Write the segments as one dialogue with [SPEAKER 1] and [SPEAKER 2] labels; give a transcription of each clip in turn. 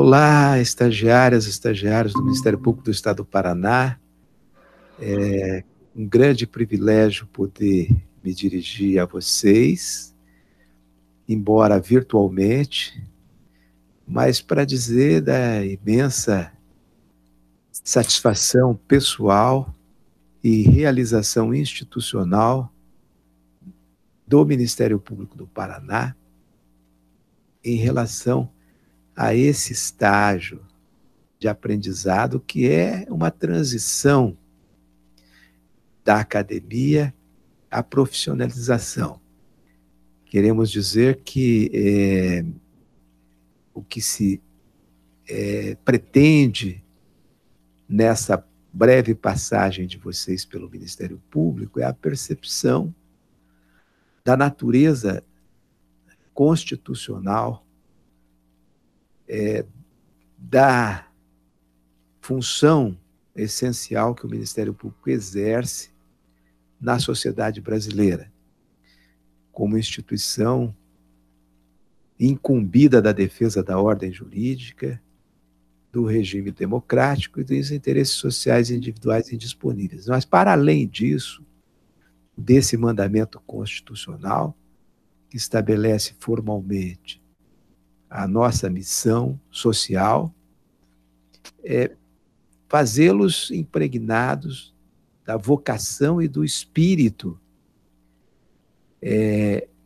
[SPEAKER 1] Olá, estagiárias e estagiários do Ministério Público do Estado do Paraná. É um grande privilégio poder me dirigir a vocês, embora virtualmente, mas para dizer da imensa satisfação pessoal e realização institucional do Ministério Público do Paraná em relação a esse estágio de aprendizado que é uma transição da academia à profissionalização. Queremos dizer que o que se pretende nessa breve passagem de vocês pelo Ministério Público é a percepção da natureza constitucional da função essencial que o Ministério Público exerce na sociedade brasileira, como instituição incumbida da defesa da ordem jurídica, do regime democrático e dos interesses sociais individuais indisponíveis. Mas, para além disso, desse mandamento constitucional, que estabelece formalmente a nossa missão social, fazê-los impregnados da vocação e do espírito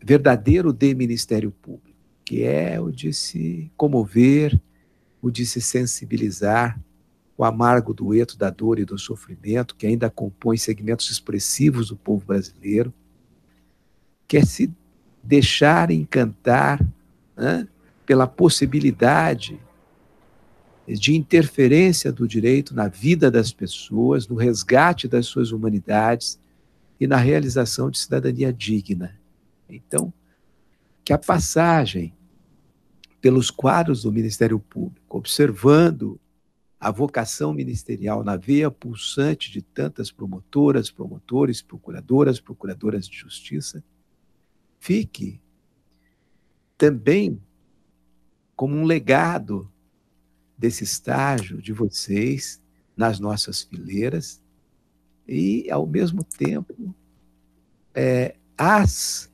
[SPEAKER 1] verdadeiro de Ministério Público, que é o de se comover, o de se sensibilizar o amargo dueto da dor e do sofrimento, que ainda compõe segmentos expressivos do povo brasileiro, que é se deixar encantar pela possibilidade de interferência do direito na vida das pessoas, no resgate das suas humanidades e na realização de cidadania digna. Então, que a passagem pelos quadros do Ministério Público, observando a vocação ministerial na veia pulsante de tantas promotoras, promotores, procuradoras de justiça, fique também como um legado desse estágio de vocês nas nossas fileiras e, ao mesmo tempo, as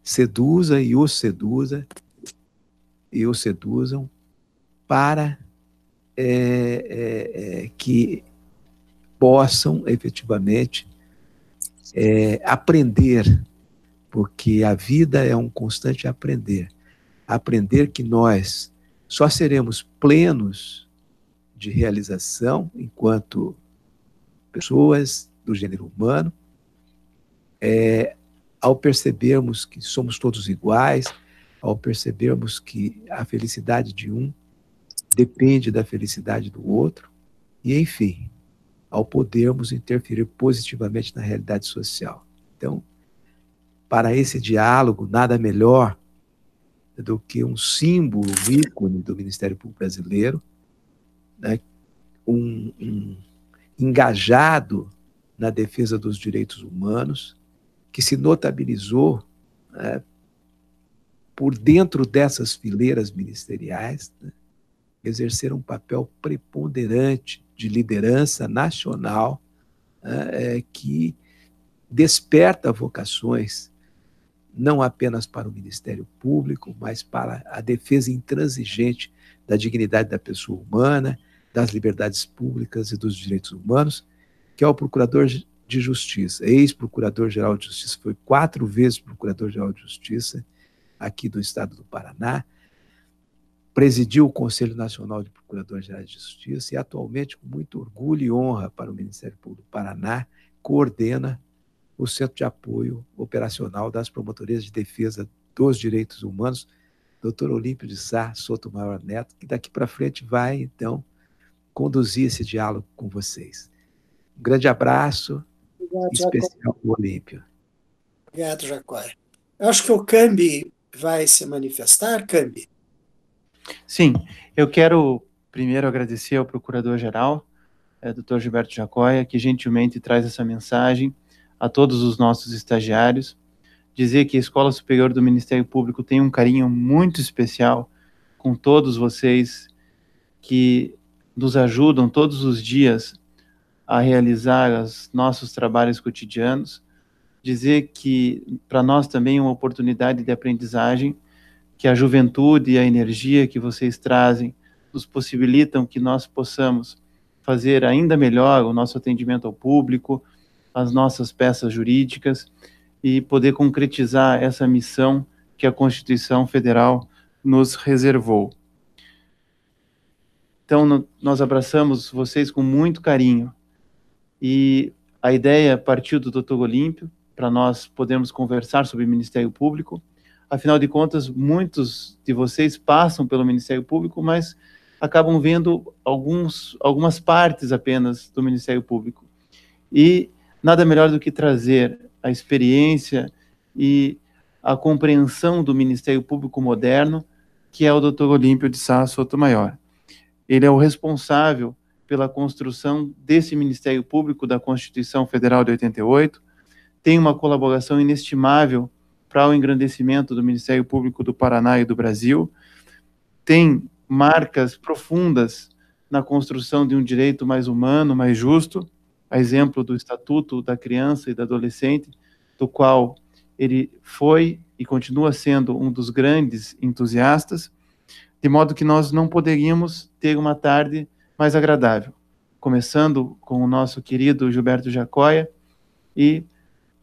[SPEAKER 1] seduza e os seduzam para que possam efetivamente aprender, porque a vida é um constante aprender. Aprender que nós só seremos plenos de realização enquanto pessoas do gênero humano, ao percebermos que somos todos iguais, ao percebermos que a felicidade de um depende da felicidade do outro, e, enfim, ao podermos interferir positivamente na realidade social. Então, para esse diálogo, nada melhor do que um símbolo, um ícone do Ministério Público Brasileiro, né, um engajado na defesa dos direitos humanos, que se notabilizou por dentro dessas fileiras ministeriais, exercer um papel preponderante de liderança nacional que desperta vocações não apenas para o Ministério Público, mas para a defesa intransigente da dignidade da pessoa humana, das liberdades públicas e dos direitos humanos, que é o Procurador de Justiça, ex-Procurador-Geral de Justiça, foi 4 vezes Procurador-Geral de Justiça aqui do Estado do Paraná, presidiu o Conselho Nacional de Procuradores-Gerais de Justiça e atualmente, com muito orgulho e honra para o Ministério Público do Paraná, coordena o Centro de Apoio Operacional das Promotorias de Defesa dos Direitos Humanos, Dr. Olímpio de Sá Sotomayor Neto, que daqui para frente vai, então, conduzir esse diálogo com vocês. Um grande abraço, especial ao Olímpio.
[SPEAKER 2] Obrigado, Jacói. Eu acho que o Cambi vai se manifestar, Cambi.
[SPEAKER 3] Sim, eu quero primeiro agradecer ao Procurador-Geral, Dr. Gilberto Jacóia, que gentilmente traz essa mensagem a todos os nossos estagiários, dizer que a Escola Superior do Ministério Público tem um carinho muito especial com todos vocês que nos ajudam todos os dias a realizar os nossos trabalhos cotidianos, dizer que para nós também é uma oportunidade de aprendizagem, que a juventude e a energia que vocês trazem nos possibilitam que nós possamos fazer ainda melhor o nosso atendimento ao público, as nossas peças jurídicas e poder concretizar essa missão que a Constituição Federal nos reservou. Então, nós abraçamos vocês com muito carinho e a ideia partiu do Dr. Olímpio para nós podermos conversar sobre o Ministério Público. Afinal de contas, muitos de vocês passam pelo Ministério Público, mas acabam vendo algumas partes apenas do Ministério Público. E nada melhor do que trazer a experiência e a compreensão do Ministério Público moderno, que é o Dr. Olímpio de Sá Sotomayor. Ele é o responsável pela construção desse Ministério Público da Constituição Federal de 88, tem uma colaboração inestimável para o engrandecimento do Ministério Público do Paraná e do Brasil, tem marcas profundas na construção de um direito mais humano, mais justo, a exemplo do Estatuto da Criança e do Adolescente, do qual ele foi e continua sendo um dos grandes entusiastas, de modo que nós não poderíamos ter uma tarde mais agradável, começando com o nosso querido Gilberto Jacóia e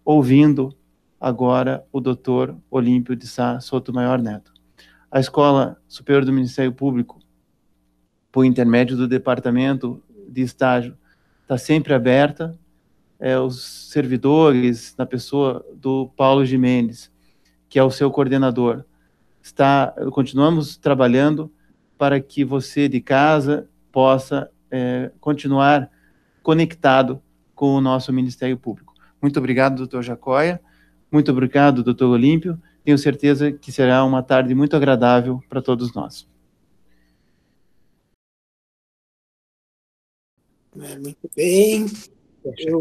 [SPEAKER 3] ouvindo agora o Dr. Olímpio de Sá Sotomayor Neto. A Escola Superior do Ministério Público, por intermédio do Departamento de Estágio, está sempre aberta. Os servidores, na pessoa do Paulo Gimenez, que é o seu coordenador, continuamos trabalhando para que você de casa possa continuar conectado com o nosso Ministério Público. Muito obrigado, doutor Jacóia. Muito obrigado, doutor Olímpio. Tenho certeza que será uma tarde muito agradável para todos nós.
[SPEAKER 2] Muito bem. Eu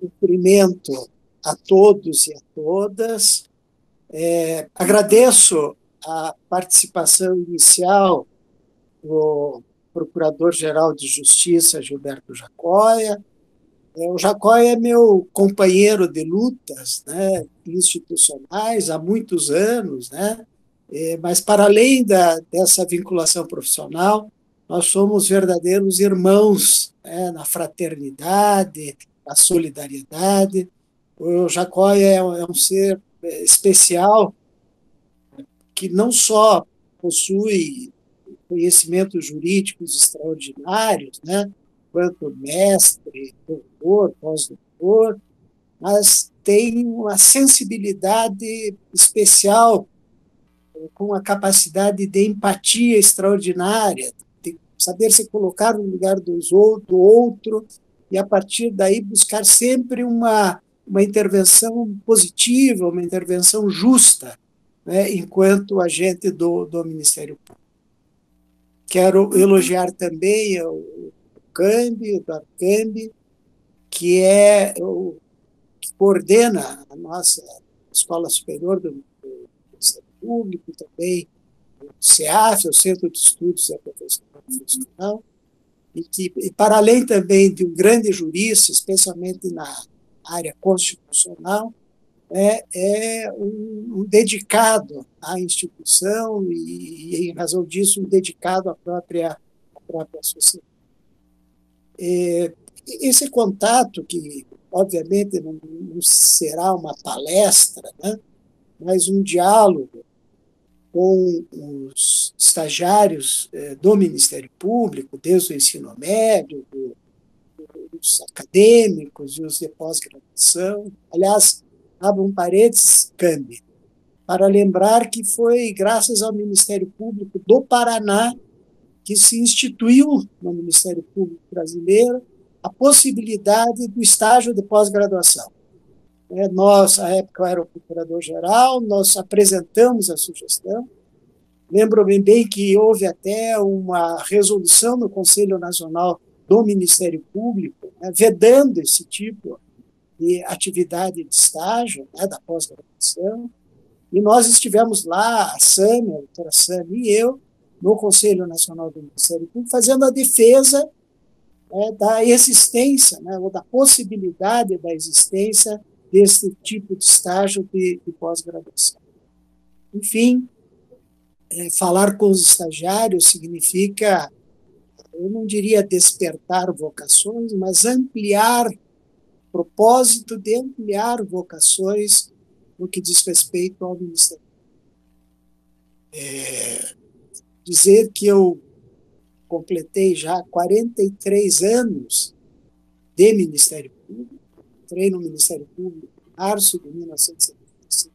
[SPEAKER 2] cumprimento a todos e a todas. Agradeço a participação inicial do Procurador-Geral de Justiça, Gilberto Jacóia. O Jacóia é meu companheiro de lutas, né, institucionais há muitos anos, né, mas para além dessa vinculação profissional, nós somos verdadeiros irmãos, né, na fraternidade, na solidariedade. O Jacóia é um ser especial que não só possui conhecimentos jurídicos extraordinários, né, quanto mestre, doutor, pós-doutor, mas tem uma sensibilidade especial, com a capacidade de empatia extraordinária, de saber se colocar no lugar do outro, e a partir daí buscar sempre uma intervenção positiva, uma intervenção justa, né, enquanto agente do Ministério Público. Quero elogiar também o Eduardo Cambi, que coordena a nossa Escola Superior do Ministério Público, também o CEAF, o Centro de Estudos e Aperfeiçoamento Profissional, e para além também de um grande jurista, especialmente na área constitucional, é um dedicado à instituição e, em razão disso, um dedicado à própria sociedade. Esse contato, que obviamente não será uma palestra, né, mas um diálogo com os estagiários do Ministério Público, desde o ensino médio, os acadêmicos e os de pós-graduação. Aliás, abro um parênteses, Cambi, para lembrar que foi graças ao Ministério Público do Paraná que se instituiu no Ministério Público brasileiro a possibilidade do estágio de pós-graduação. Nós, à época, eu era o procurador-geral, nós apresentamos a sugestão. Lembro-me bem que houve até uma resolução no Conselho Nacional do Ministério Público, né, vedando esse tipo de atividade de estágio, né, da pós-graduação. E nós estivemos lá, a Sâmia, a doutora Sâmia e eu, no Conselho Nacional do Ministério Público, fazendo a defesa da existência, né, ou da possibilidade da existência desse tipo de estágio de pós-graduação. Enfim, falar com os estagiários significa, eu não diria despertar vocações, mas ampliar, propósito de ampliar vocações no que diz respeito ao Ministério. Dizer que eu completei já 43 anos de Ministério Público, entrei no Ministério Público em março de 1975,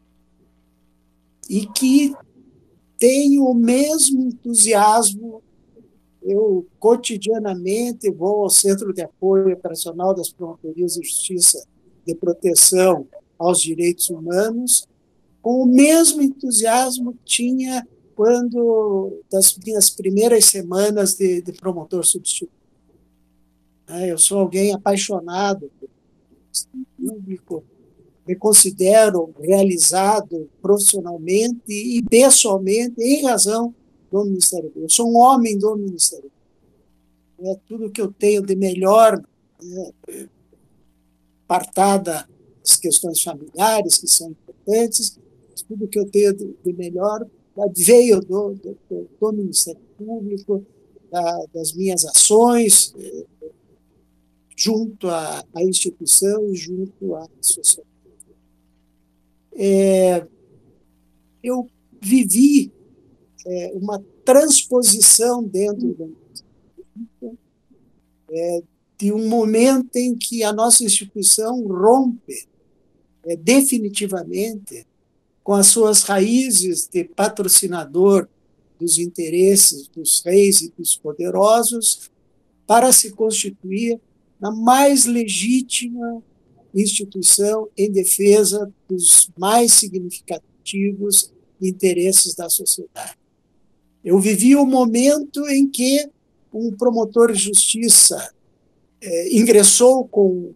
[SPEAKER 2] e que tenho o mesmo entusiasmo. Eu, cotidianamente, vou ao Centro de Apoio Operacional das Promotorias de Justiça de Proteção aos Direitos Humanos, com o mesmo entusiasmo que tinha quando, das minhas primeiras semanas de promotor substituto. Eu sou alguém apaixonado por público, me considero realizado profissionalmente e pessoalmente em razão do Ministério Público. Eu sou um homem do Ministério Público. Tudo que eu tenho de melhor, apartada as questões familiares, que são importantes, tudo que eu tenho de melhor veio do Ministério Público, das minhas ações junto à instituição e junto à sociedade. Eu vivi uma transposição dentro da instituição, de um momento em que a nossa instituição rompe definitivamente com as suas raízes de patrocinador dos interesses dos reis e dos poderosos, para se constituir na mais legítima instituição em defesa dos mais significativos interesses da sociedade. Eu vivi o momento em que um promotor de justiça ingressou com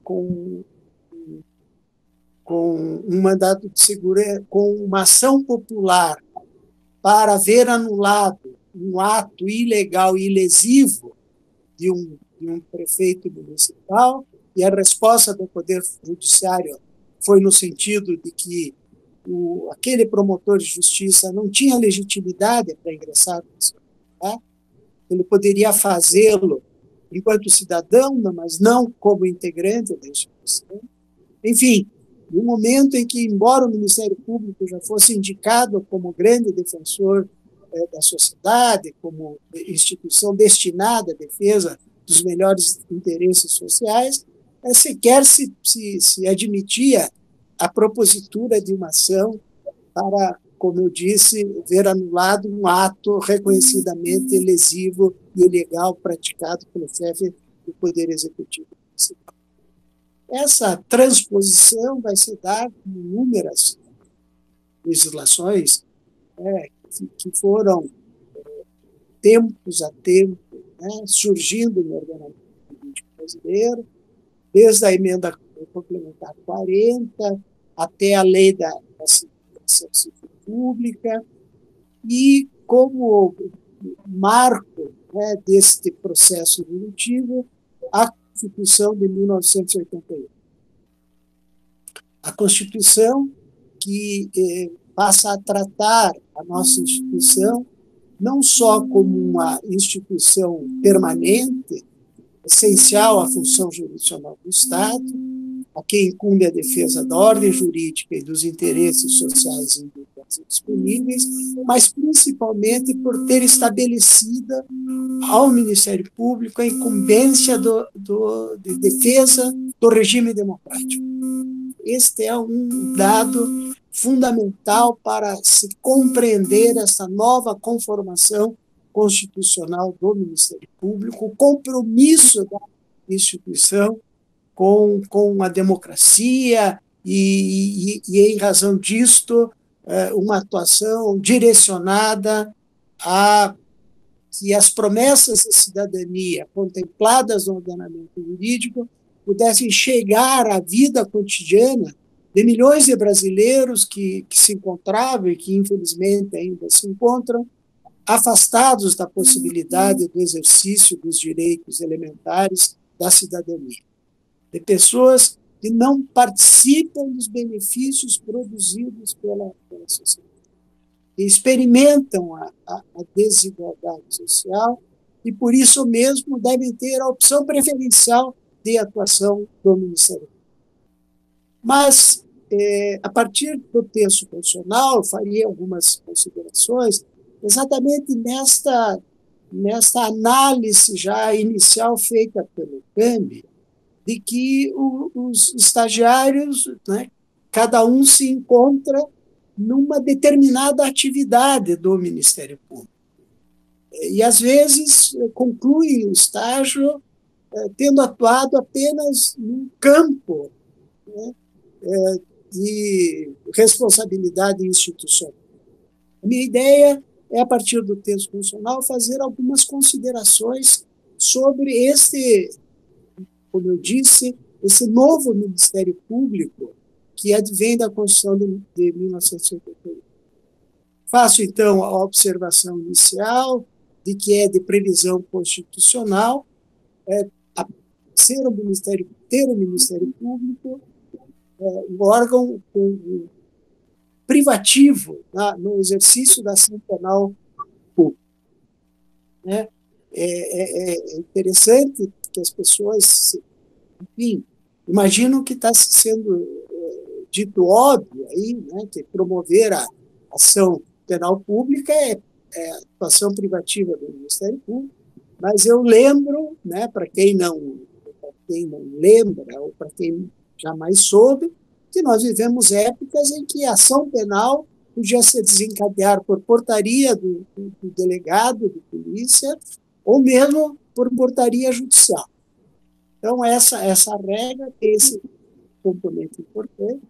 [SPEAKER 2] um mandato de segurança, com uma ação popular para ver anulado um ato ilegal e lesivo de um prefeito municipal, e a resposta do Poder Judiciário foi no sentido de que aquele promotor de justiça não tinha legitimidade para ingressar no seu lugar. Ele poderia fazê-lo enquanto cidadão, mas não como integrante da instituição. Enfim, no momento em que, embora o Ministério Público já fosse indicado como grande defensor da sociedade, como instituição destinada à defesa dos melhores interesses sociais, sequer se admitia a propositura de uma ação para, como eu disse, ver anulado um ato reconhecidamente lesivo e ilegal praticado pelo chefe do Poder Executivo Municipal. Essa transposição vai se dar com inúmeras legislações que foram, tempos a tempo, surgindo no ordenamento jurídico brasileiro, desde a emenda complementar 40 até a lei da Segurança Civil Pública, e como marco deste processo evolutivo, a Constituição de 1988. A Constituição que passa a tratar a nossa instituição não só como uma instituição permanente, essencial à função jurisdicional do Estado, a quem incumbe a defesa da ordem jurídica e dos interesses sociais individuais disponíveis, mas principalmente por ter estabelecida ao Ministério Público a incumbência de defesa do regime democrático. Este é um dado fundamental para se compreender essa nova conformação constitucional do Ministério Público, o compromisso da instituição com a democracia e em razão disto, uma atuação direcionada a que as promessas de cidadania contempladas no ordenamento jurídico pudessem chegar à vida cotidiana de milhões de brasileiros que se encontravam e que, infelizmente, ainda se encontram afastados da possibilidade do exercício dos direitos elementares da cidadania, de pessoas que não participam dos benefícios produzidos pela sociedade, que experimentam a desigualdade social e, por isso mesmo, devem ter a opção preferencial de atuação do Ministério Público. Mas, a partir do texto constitucional, eu faria algumas considerações exatamente nesta análise já inicial feita pelo CAMB, de que os estagiários, né, cada um se encontra numa determinada atividade do Ministério Público. E, às vezes, conclui o estágio tendo atuado apenas num campo, né, de responsabilidade institucional. A minha ideia é, a partir do texto constitucional, fazer algumas considerações sobre como eu disse, esse novo Ministério Público que advém da Constituição de 1988. Faço, então, a observação inicial de que é de previsão constitucional ter um Ministério Público, um órgão privativo no exercício da ação penal pública. Né? É interessante que as pessoas, enfim, imaginam que está sendo dito óbvio aí, né, que promover a ação penal pública é a atuação privativa do Ministério Público, mas eu lembro, né, para quem não lembra ou para quem jamais soube, que nós vivemos épocas em que a ação penal podia se desencadear por portaria do delegado de polícia ou mesmo por portaria judicial. Então, essa regra tem esse componente importante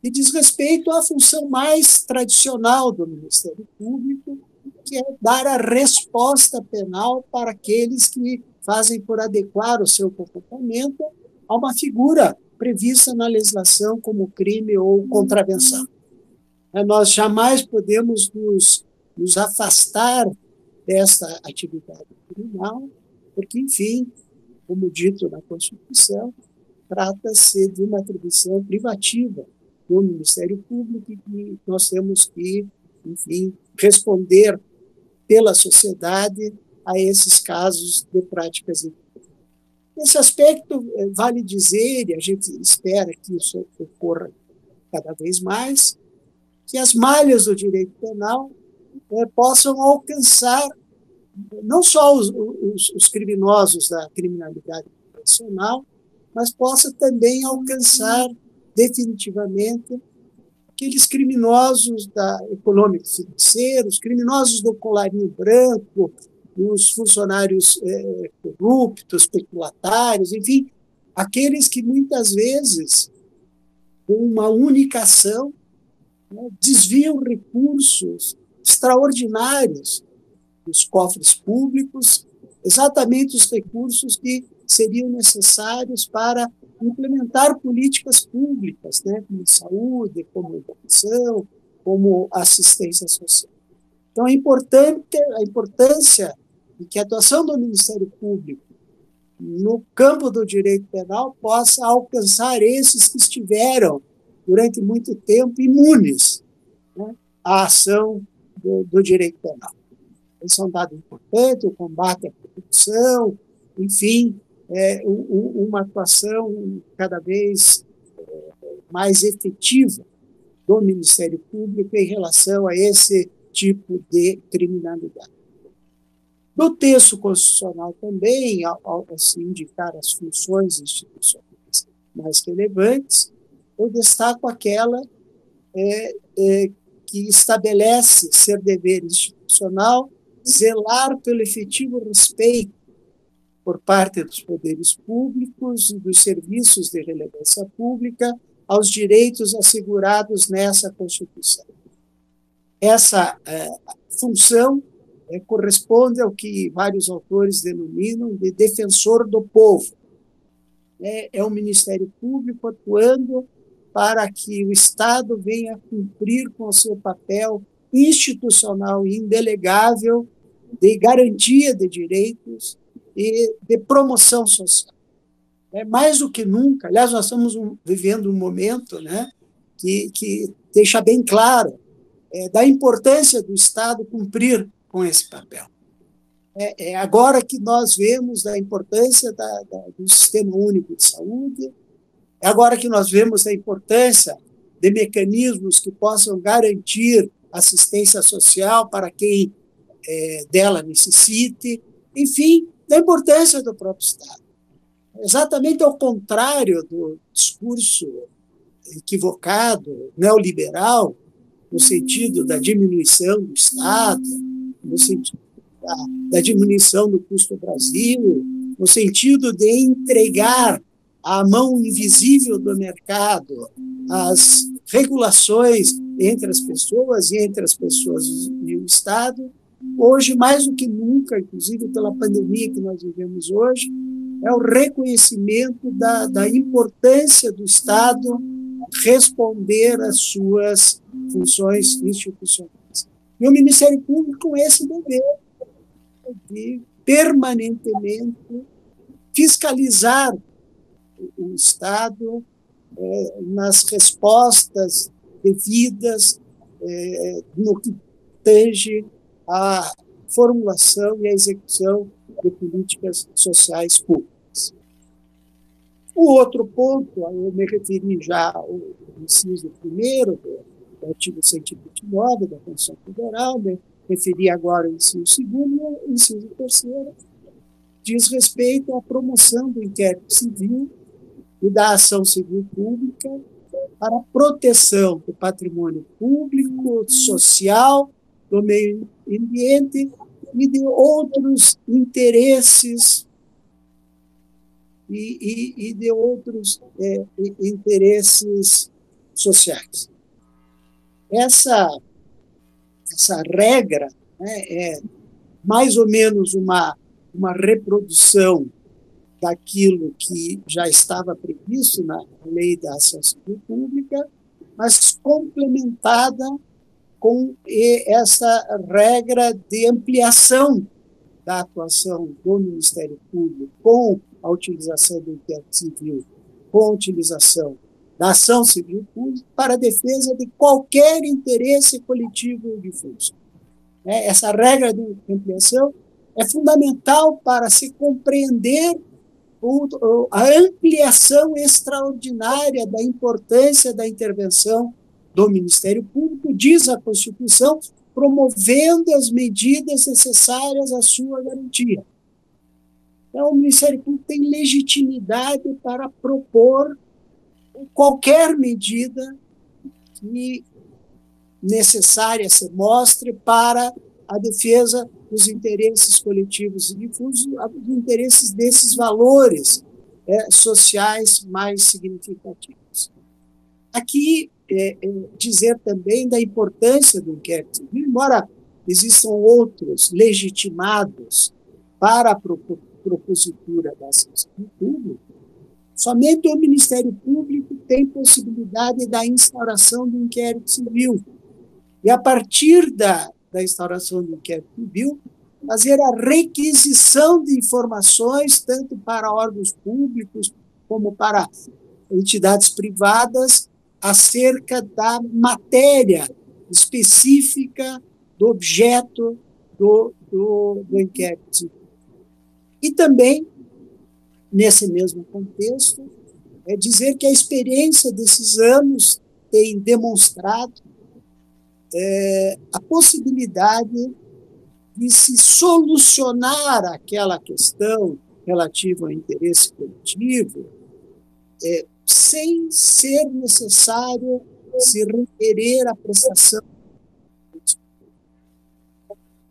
[SPEAKER 2] e diz respeito à função mais tradicional do Ministério Público, que é dar a resposta penal para aqueles que fazem por adequar o seu comportamento a uma figura prevista na legislação como crime ou contravenção. Nós jamais podemos nos afastar dessa atividade criminal, porque, enfim, como dito na Constituição, trata-se de uma atribuição privativa do Ministério Público e que nós temos que, enfim, responder pela sociedade a esses casos de práticas ilícitas. Nesse aspecto, vale dizer, e a gente espera que isso ocorra cada vez mais, que as malhas do direito penal possam alcançar não só os criminosos da criminalidade profissional, mas possa também alcançar definitivamente aqueles criminosos econômico-financeiros, criminosos do colarinho branco, os funcionários corruptos, especulatários, enfim, aqueles que muitas vezes, com uma única ação, desviam recursos extraordinários dos cofres públicos, exatamente os recursos que seriam necessários para implementar políticas públicas, né, como saúde, como educação, como assistência social. Então, é importante a importância de que a atuação do Ministério Público no campo do direito penal possa alcançar esses que estiveram, durante muito tempo, imunes, né, à ação do direito penal. Esse é um dado importante, o combate à corrupção, enfim, uma atuação cada vez mais efetiva do Ministério Público em relação a esse tipo de criminalidade. No texto constitucional também, ao se indicar as funções institucionais mais relevantes, eu destaco aquela que estabelece ser dever institucional zelar pelo efetivo respeito por parte dos poderes públicos e dos serviços de relevância pública aos direitos assegurados nessa Constituição. Essa função corresponde ao que vários autores denominam de defensor do povo. É um Ministério Público atuando para que o Estado venha cumprir com o seu papel institucional e indelegável de garantia de direitos e de promoção social. Mais do que nunca, aliás, nós estamos vivendo um momento, né, que deixa bem claro da importância do Estado cumprir com esse papel. É agora que nós vemos a importância do Sistema Único de Saúde, é agora que nós vemos a importância de mecanismos que possam garantir assistência social para quem dela necessite, enfim, da importância do próprio Estado. Exatamente ao contrário do discurso equivocado, neoliberal, no sentido da diminuição do Estado, no sentido da diminuição do custo do Brasil, no sentido de entregar à mão invisível do mercado as regulações entre as pessoas e entre as pessoas e o Estado. Hoje, mais do que nunca, inclusive pela pandemia que nós vivemos hoje, é o reconhecimento da importância do Estado responder às suas funções institucionais. E o Ministério Público com esse dever de permanentemente fiscalizar o Estado nas respostas devidas no que tange à formulação e à execução de políticas sociais públicas. O outro ponto, eu me referi já ao inciso primeiro do artigo 129 da Constituição Federal, me referi agora ao inciso segundo, e o inciso terceiro diz respeito à promoção do inquérito civil e da ação civil pública para a proteção do patrimônio público, social, do meio ambiente e de outros interesses e de outros interesses sociais. Essa regra, né, é mais ou menos uma reprodução daquilo que já estava previsto na Lei da Ação Civil Pública, mas complementada com essa regra de ampliação da atuação do Ministério Público com a utilização do inquérito civil, com a utilização da ação civil pública para a defesa de qualquer interesse coletivo ou difuso. Essa regra de ampliação é fundamental para se compreender a ampliação extraordinária da importância da intervenção do Ministério Público, diz a Constituição, promovendo as medidas necessárias à sua garantia. Então, o Ministério Público tem legitimidade para propor qualquer medida que necessária se mostre para a defesa dos interesses coletivos e difusos, dos interesses desses valores sociais mais significativos. Aqui, dizer também da importância do inquérito civil, embora existam outros legitimados para a propositura da ação civil pública, somente o Ministério Público tem possibilidade da instauração do inquérito civil. E, a partir da instauração do inquérito civil, fazer a requisição de informações, tanto para órgãos públicos como para entidades privadas, acerca da matéria específica do objeto do inquérito civil. E também, nesse mesmo contexto, dizer que a experiência desses anos tem demonstrado a possibilidade de se solucionar aquela questão relativa ao interesse coletivo sem ser necessário se requerer a prestação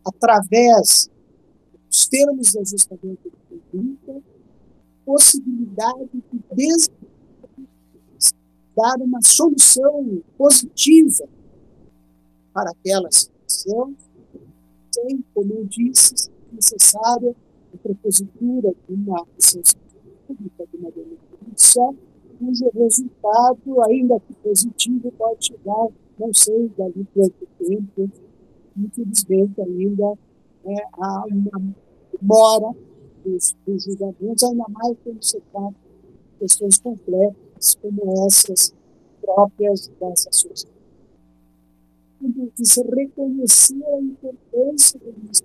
[SPEAKER 2] através dos termos de ajustamento de conduta, possibilidade de dar uma solução positiva para aquela situação, sem, como eu disse, ser necessária a propositura de uma ação pública, de uma denúncia, cujo resultado, ainda que positivo, pode chegar, não sei, dali quanto tempo, infelizmente, ainda há uma demora dos julgamentos, ainda mais quando se trata de questões complexas como essas próprias dessa sociedade. De se reconhecer a importância de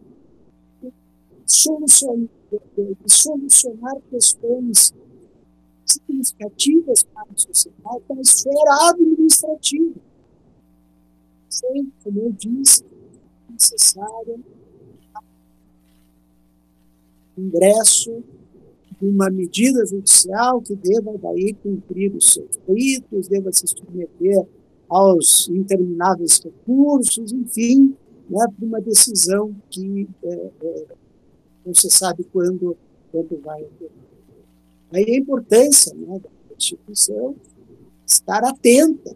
[SPEAKER 2] solucionar questões significativas para a sociedade na esfera administrativa. Sempre, como eu disse, é necessário o ingresso de uma medida judicial que deva daí cumprir os seus ritos, deva se submeter aos intermináveis recursos, enfim, né, para uma decisão que não se sabe quando vai ocorrer. Aí a importância, né, da Constituição estar atenta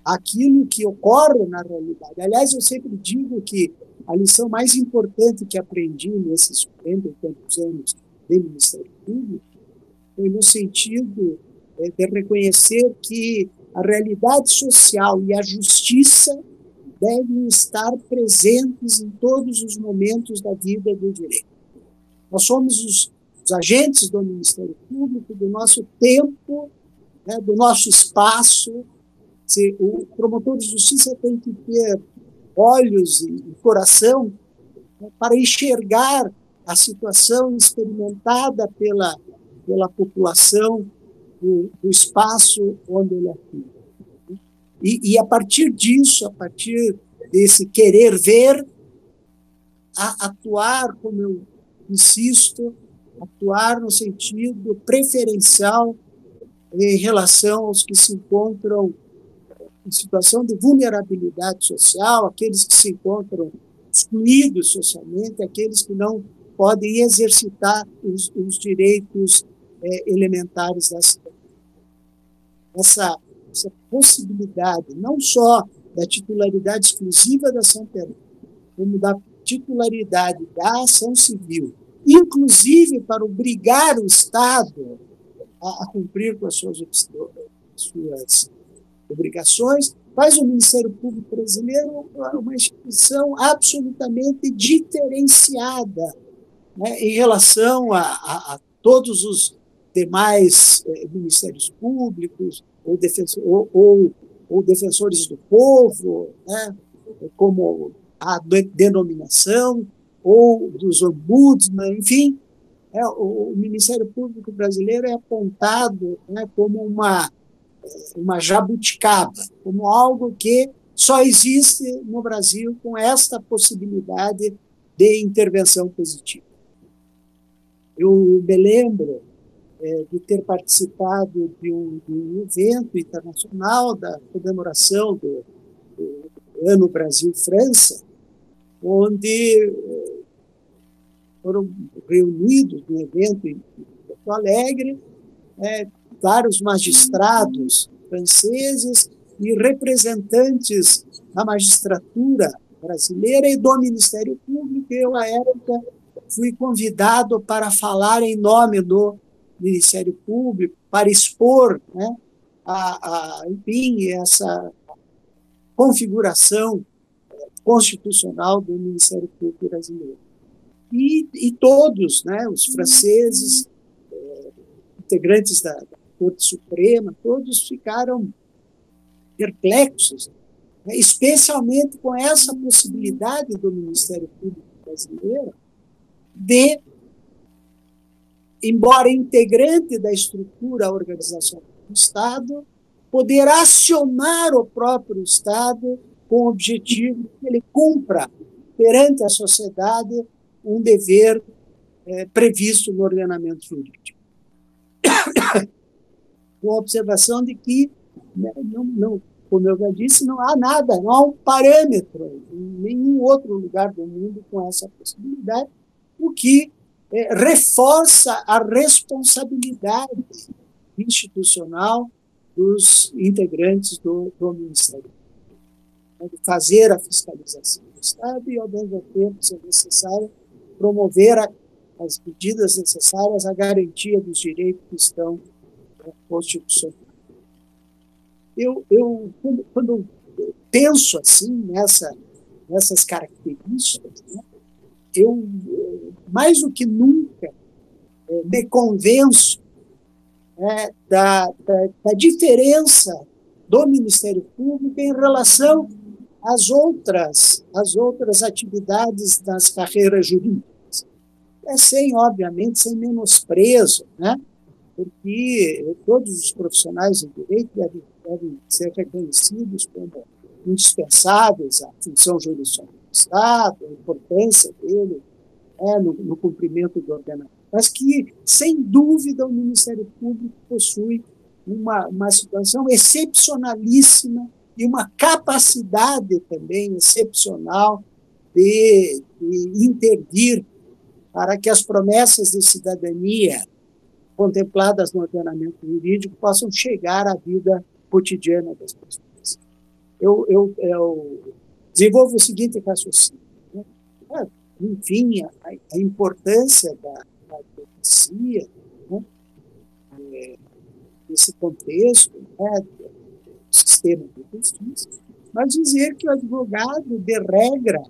[SPEAKER 2] àquilo que ocorre na realidade. Aliás, eu sempre digo que a lição mais importante que aprendi nesses 40 e tantos anos de Ministério Público foi no sentido de reconhecer que a realidade social e a justiça devem estar presentes em todos os momentos da vida do direito. Nós somos os agentes do Ministério Público, do nosso tempo, né, do nosso espaço. O promotor de justiça tem que ter olhos e coração, né, para enxergar a situação experimentada pela população do espaço onde ele atua. E a partir disso, a partir desse querer ver, atuar, como eu insisto, atuar no sentido preferencial em relação aos que se encontram em situação de vulnerabilidade social, aqueles que se encontram excluídos socialmente, aqueles que não podem exercitar os direitos elementares da cidade. Essa possibilidade, não só da titularidade exclusiva da ação penal, como da titularidade da ação civil, inclusive para obrigar o Estado a cumprir com as suas obrigações, faz o Ministério Público Brasileiro uma instituição absolutamente diferenciada, né, em relação a todos os demais ministérios públicos ou defensores do povo, né, como a denominação, ou dos ombudsman, enfim. O Ministério Público Brasileiro é apontado, né, como uma jabuticaba, como algo que só existe no Brasil com esta possibilidade de intervenção positiva. Eu me lembro de ter participado de um evento internacional da comemoração do Ano Brasil-França, onde foram reunidos no evento em Porto Alegre vários magistrados franceses e representantes da magistratura brasileira e do Ministério Público. Eu, à época, fui convidado para falar em nome do Ministério Público, para expor, né, enfim, essa configuração constitucional do Ministério Público brasileiro. E todos, né, os franceses, integrantes da Corte Suprema, todos ficaram perplexos, né, especialmente com essa possibilidade do Ministério Público brasileiro de, embora integrante da estrutura organizacional do Estado, poder acionar o próprio Estado com o objetivo que ele cumpra perante a sociedade um dever previsto no ordenamento jurídico. Com a observação de que, não, como eu já disse, não há nada, não há um parâmetro em nenhum outro lugar do mundo com essa possibilidade, o que reforça a responsabilidade institucional dos integrantes do Ministério, de fazer a fiscalização do Estado e, ao mesmo tempo, se necessário, promover as medidas necessárias à garantia dos direitos que estão constitucionais. Quando penso assim nessa essas características, né, eu, mais do que nunca, me convenço, né, da diferença do Ministério Público em relação às outras atividades das carreiras jurídicas. Obviamente, sem menosprezo, né, porque todos os profissionais de direito devem ser reconhecidos como indispensáveis à função jurisdicional do Estado, a importância dele no cumprimento do ordenamento, mas que, sem dúvida, o Ministério Público possui uma situação excepcionalíssima e uma capacidade também excepcional de intervir para que as promessas de cidadania contempladas no ordenamento jurídico possam chegar à vida cotidiana das pessoas. Eu desenvolvo o seguinte raciocínio, né? Enfim, a importância da advocacia, né, nesse contexto, né, do sistema de justiça, mas dizer que o advogado, de regra,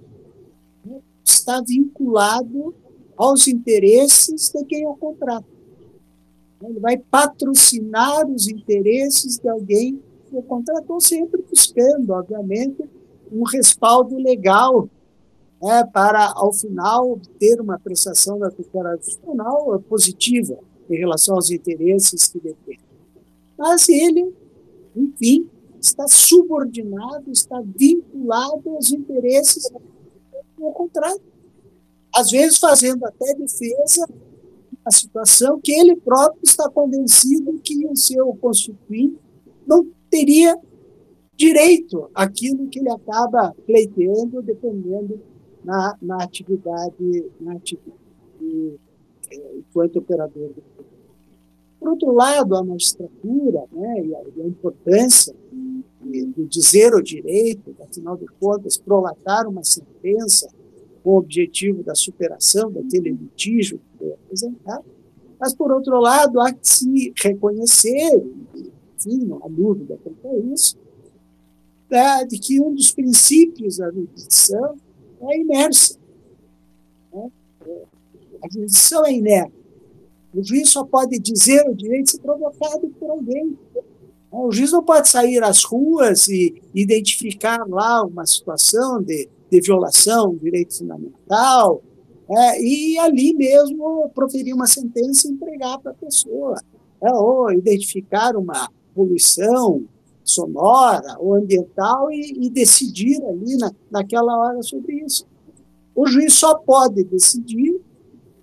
[SPEAKER 2] né, está vinculado aos interesses de quem o contrata. Ele vai patrocinar os interesses de alguém que o contratou, sempre buscando, obviamente, um respaldo legal, né, para, ao final, obter uma prestação da tutela jurisdicional positiva em relação aos interesses que defende. Mas ele, enfim, está subordinado, está vinculado aos interesses do contrato, às vezes fazendo até defesa a situação que ele próprio está convencido que o seu constituinte não teria direito àquilo que ele acaba pleiteando, dependendo na atividade enquanto operador do poder. Por outro lado, a magistratura, né, e a importância de dizer o direito, afinal de contas, prolatar uma sentença com o objetivo da superação daquele litígio que foi apresentado, mas, por outro lado, há que se reconhecer, enfim, não há dúvida quanto a isso, de que um dos princípios da jurisdição é a inércia. Né? A jurisdição é inerte. O juiz só pode dizer o direito se provocado por alguém. O juiz não pode sair às ruas e identificar lá uma situação de violação do direito fundamental, e ali mesmo proferir uma sentença e entregar para a pessoa, ou identificar uma poluição sonora ou ambiental e decidir ali naquela hora sobre isso. O juiz só pode decidir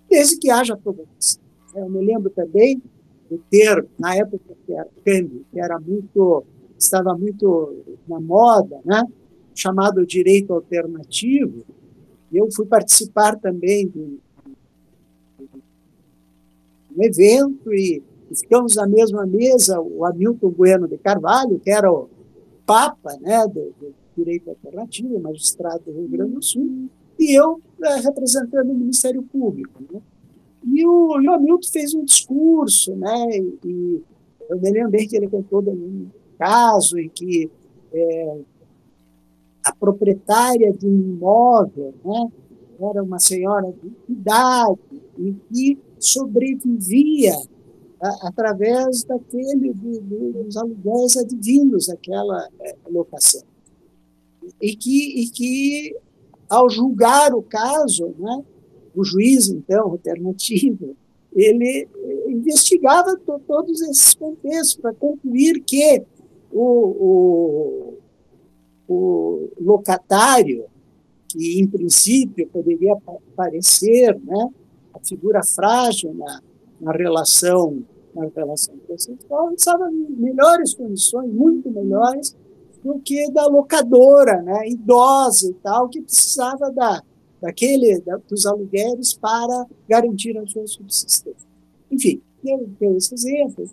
[SPEAKER 2] desde que haja provocação. Eu me lembro também de ter, na época que era câmbio, que estava muito na moda, né, chamado direito alternativo. Eu fui participar também de um evento e ficamos na mesma mesa o Hamilton Bueno de Carvalho, que era o papa, né, do direito alternativo, magistrado do Rio Grande do Sul, e eu representando o Ministério Público, né? E o Hamilton fez um discurso, né, e eu me lembrei que ele contou de um caso em que a proprietária de um imóvel, né, era uma senhora de idade e que sobrevivia através dos aluguéis advindos daquela locação. E que, ao julgar o caso, né, o juiz, então, alternativo, ele investigava todos esses contextos para concluir que o locatário, que em princípio poderia parecer, né, a figura frágil na relação processual, estava em melhores condições, muito melhores do que da locadora, né, idosa e tal, que precisava dos aluguéis para garantir a sua subsistência. Enfim, deu esse exemplo.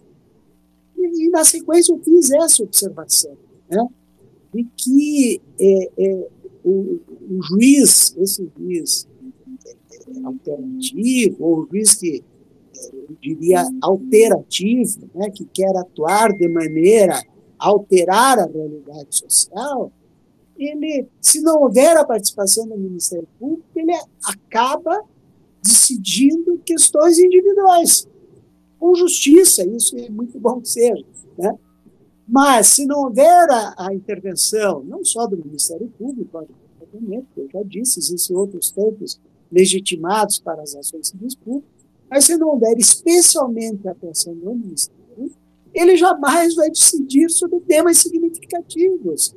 [SPEAKER 2] E na sequência eu fiz essa observação, né, de que o juiz, esse juiz alternativo, ou o juiz que eu diria alterativo, né, que quer atuar de maneira a alterar a realidade social, se não houver a participação do Ministério Público, ele acaba decidindo questões individuais, com justiça, isso é muito bom que seja, né? Mas, se não houver a intervenção, não só do Ministério Público, eu já disse, existem outros tantos legitimados para as ações civis públicas, mas se não houver especialmente a atuação do Ministério Público, ele jamais vai decidir sobre temas significativos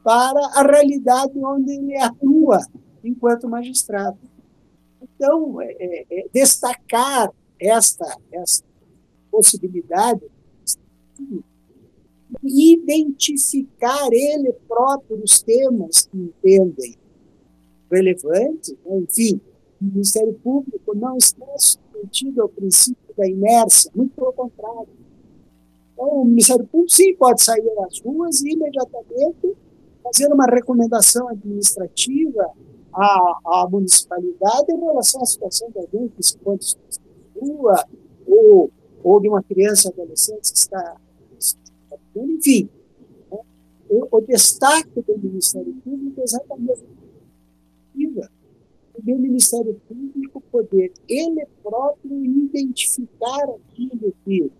[SPEAKER 2] para a realidade onde ele atua enquanto magistrado. Então, destacar esta possibilidade, identificar ele próprio os temas que entendem relevantes, né? Enfim, o Ministério Público não está submetido ao princípio da inércia, muito pelo contrário. Então, o Ministério Público, sim, pode sair às ruas e imediatamente fazer uma recomendação administrativa à municipalidade em relação à situação de alguém que se encontra em rua, ou de uma criança ou adolescente que está enfim, né? O destaque do Ministério Público é exatamente o Ministério Público poder ele próprio identificar aquilo que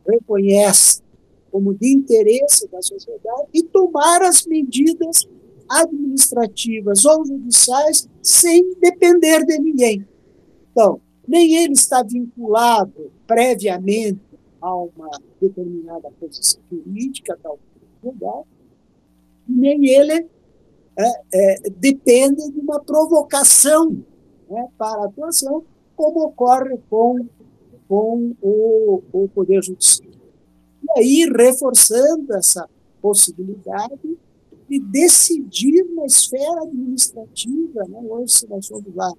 [SPEAKER 2] reconhece como de interesse da sociedade e tomar as medidas administrativas ou judiciais sem depender de ninguém. Então, nem ele está vinculado previamente a uma determinada posição jurídica, tal lugar, nem ele depende de uma provocação, né, para a atuação, como ocorre com o Poder Judiciário. E aí, reforçando essa possibilidade de decidir na esfera administrativa, né? Hoje, se nós vamos lá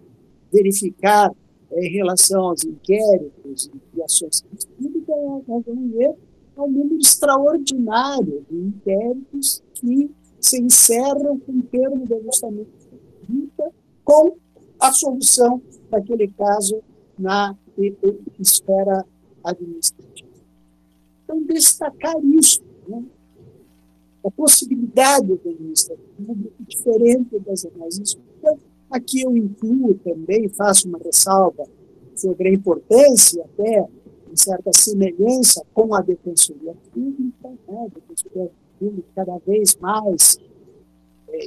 [SPEAKER 2] verificar em relação aos inquéritos e ações públicas, nós vamos ver um número extraordinário de inquéritos que se encerram com o termo de ajustamento com a solução daquele caso na esfera administrativa. Então, destacar isso, né? A possibilidade do Ministério Público diferente das demais instituições. Aqui eu incluo também, faço uma ressalva sobre a importância, até em certa semelhança com a Defensoria Pública, né? A Defensoria Pública cada vez mais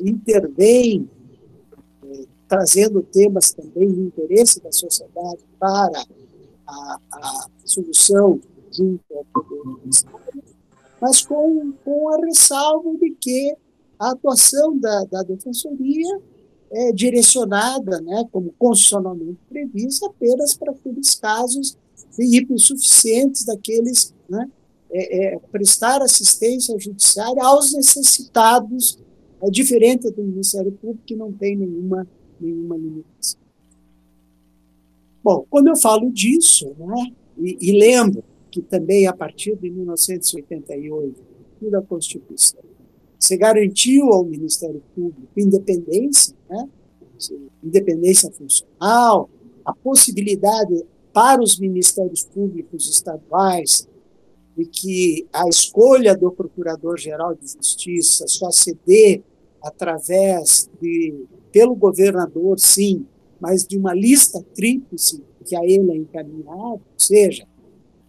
[SPEAKER 2] intervém, trazendo temas também de interesse da sociedade para a solução junto ao Poder Judiciário, mas com a ressalva de que a atuação da Defensoria é direcionada, né, como constitucionalmente prevista, apenas para aqueles casos hipossuficientes daqueles, né, prestar assistência judiciária aos necessitados, diferente do Ministério Público, que não tem nenhuma limitação. Bom, quando eu falo disso, né, e lembro que também a partir de 1988, da Constituição, se garantiu ao Ministério Público independência, né, independência funcional, a possibilidade para os ministérios públicos estaduais de que a escolha do Procurador-Geral de Justiça só se dê através pelo governador, sim, mas de uma lista tríplice que a ele é encaminhada, ou seja,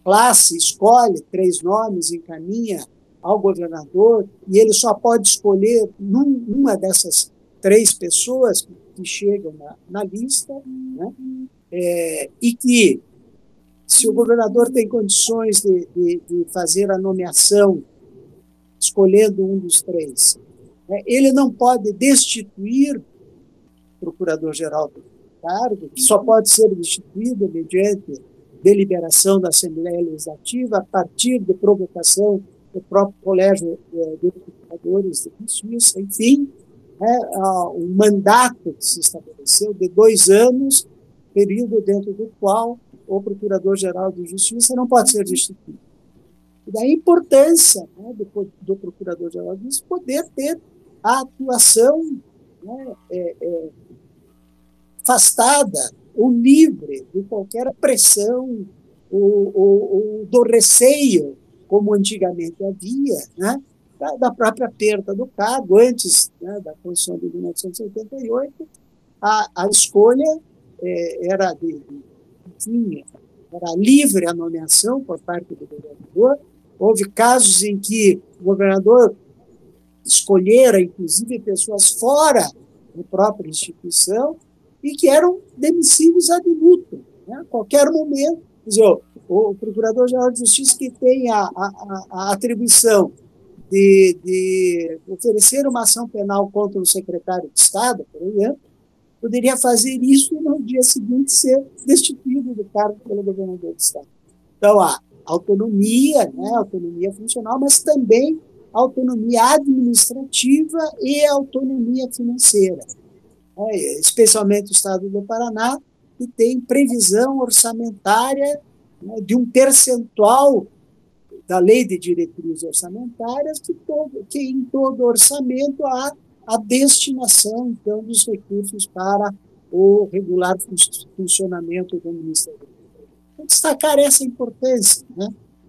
[SPEAKER 2] classe escolhe 3 nomes, encaminha ao governador, e ele só pode escolher uma dessas 3 pessoas que chegam na lista, né? E que, se o governador tem condições de fazer a nomeação, escolhendo um dos 3, né, ele não pode destituir o Procurador-Geral do cargo, que só pode ser destituído mediante deliberação da Assembleia Legislativa a partir de provocação do próprio Colégio de Procuradores de Justiça, enfim, um mandato que se estabeleceu de 2 anos, período dentro do qual o Procurador-Geral de Justiça não pode ser destituído. E daí a importância, né, do Procurador-Geral de Justiça poder ter a atuação, né, afastada ou livre de qualquer pressão ou do receio, como antigamente havia, né, da própria perda do cargo. Antes, né, da Constituição de 1988, a escolha era era livre a nomeação por parte do governador. Houve casos em que o governador escolhera, inclusive, pessoas fora da própria instituição e que eram demissíveis ad minutum, né? A qualquer momento. Quer dizer, o Procurador-Geral de Justiça, que tem a atribuição de oferecer uma ação penal contra o secretário de Estado, por exemplo, poderia fazer isso e no dia seguinte ser destituído do cargo pelo governador de Estado. Então, há autonomia, né, autonomia funcional, mas também autonomia administrativa e autonomia financeira, né, especialmente o Estado do Paraná, que tem previsão orçamentária, né, de um percentual da Lei de Diretrizes Orçamentárias, que em todo orçamento há a destinação, então, dos recursos para o regular funcionamento do Ministério Público. Vou destacar essa importância, né,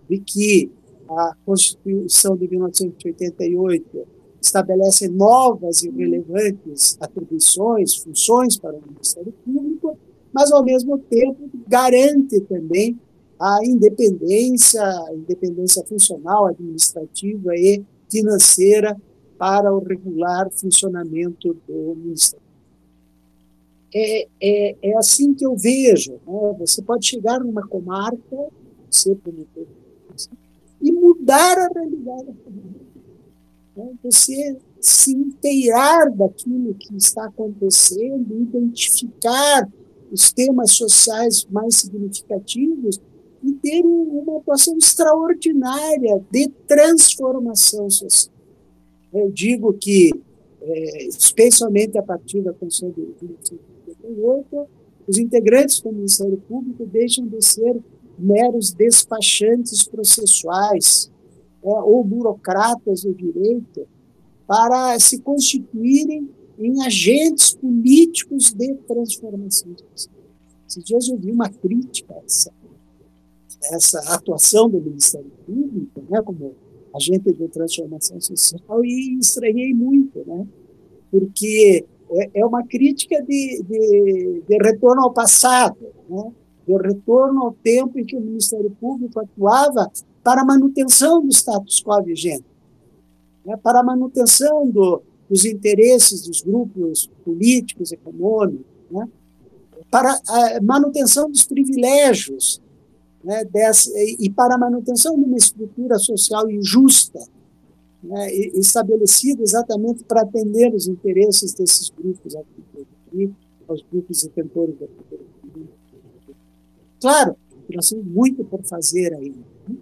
[SPEAKER 2] de que a Constituição de 1988 estabelece novas e relevantes atribuições, funções para o Ministério Público, mas, ao mesmo tempo, garante também a independência funcional, administrativa e financeira para o regular funcionamento do Ministério. É assim que eu vejo, né? Você pode chegar numa comarca, ser promotor, e mudar a realidade, né? Você se inteirar daquilo que está acontecendo, identificar os temas sociais mais significativos e ter uma atuação extraordinária de transformação social. Eu digo que, especialmente a partir da Constituição de 1988, os integrantes do Ministério Público deixam de ser meros despachantes processuais, ou burocratas do direito, para se constituírem em agentes políticos de transformação social. Esses dias eu vi uma crítica a essa atuação do Ministério Público, né, como agente de transformação social, e estranhei muito, né, porque é uma crítica de retorno ao passado, né, de retorno ao tempo em que o Ministério Público atuava para a manutenção do status quo vigente, né, para a manutenção dos interesses dos grupos políticos, econômicos, né, para a manutenção dos privilégios, né, e para a manutenção de uma estrutura social injusta, né, estabelecida exatamente para atender os interesses desses grupos aqui, aos grupos detentores da cultura. Claro, nós temos muito por fazer ainda, né?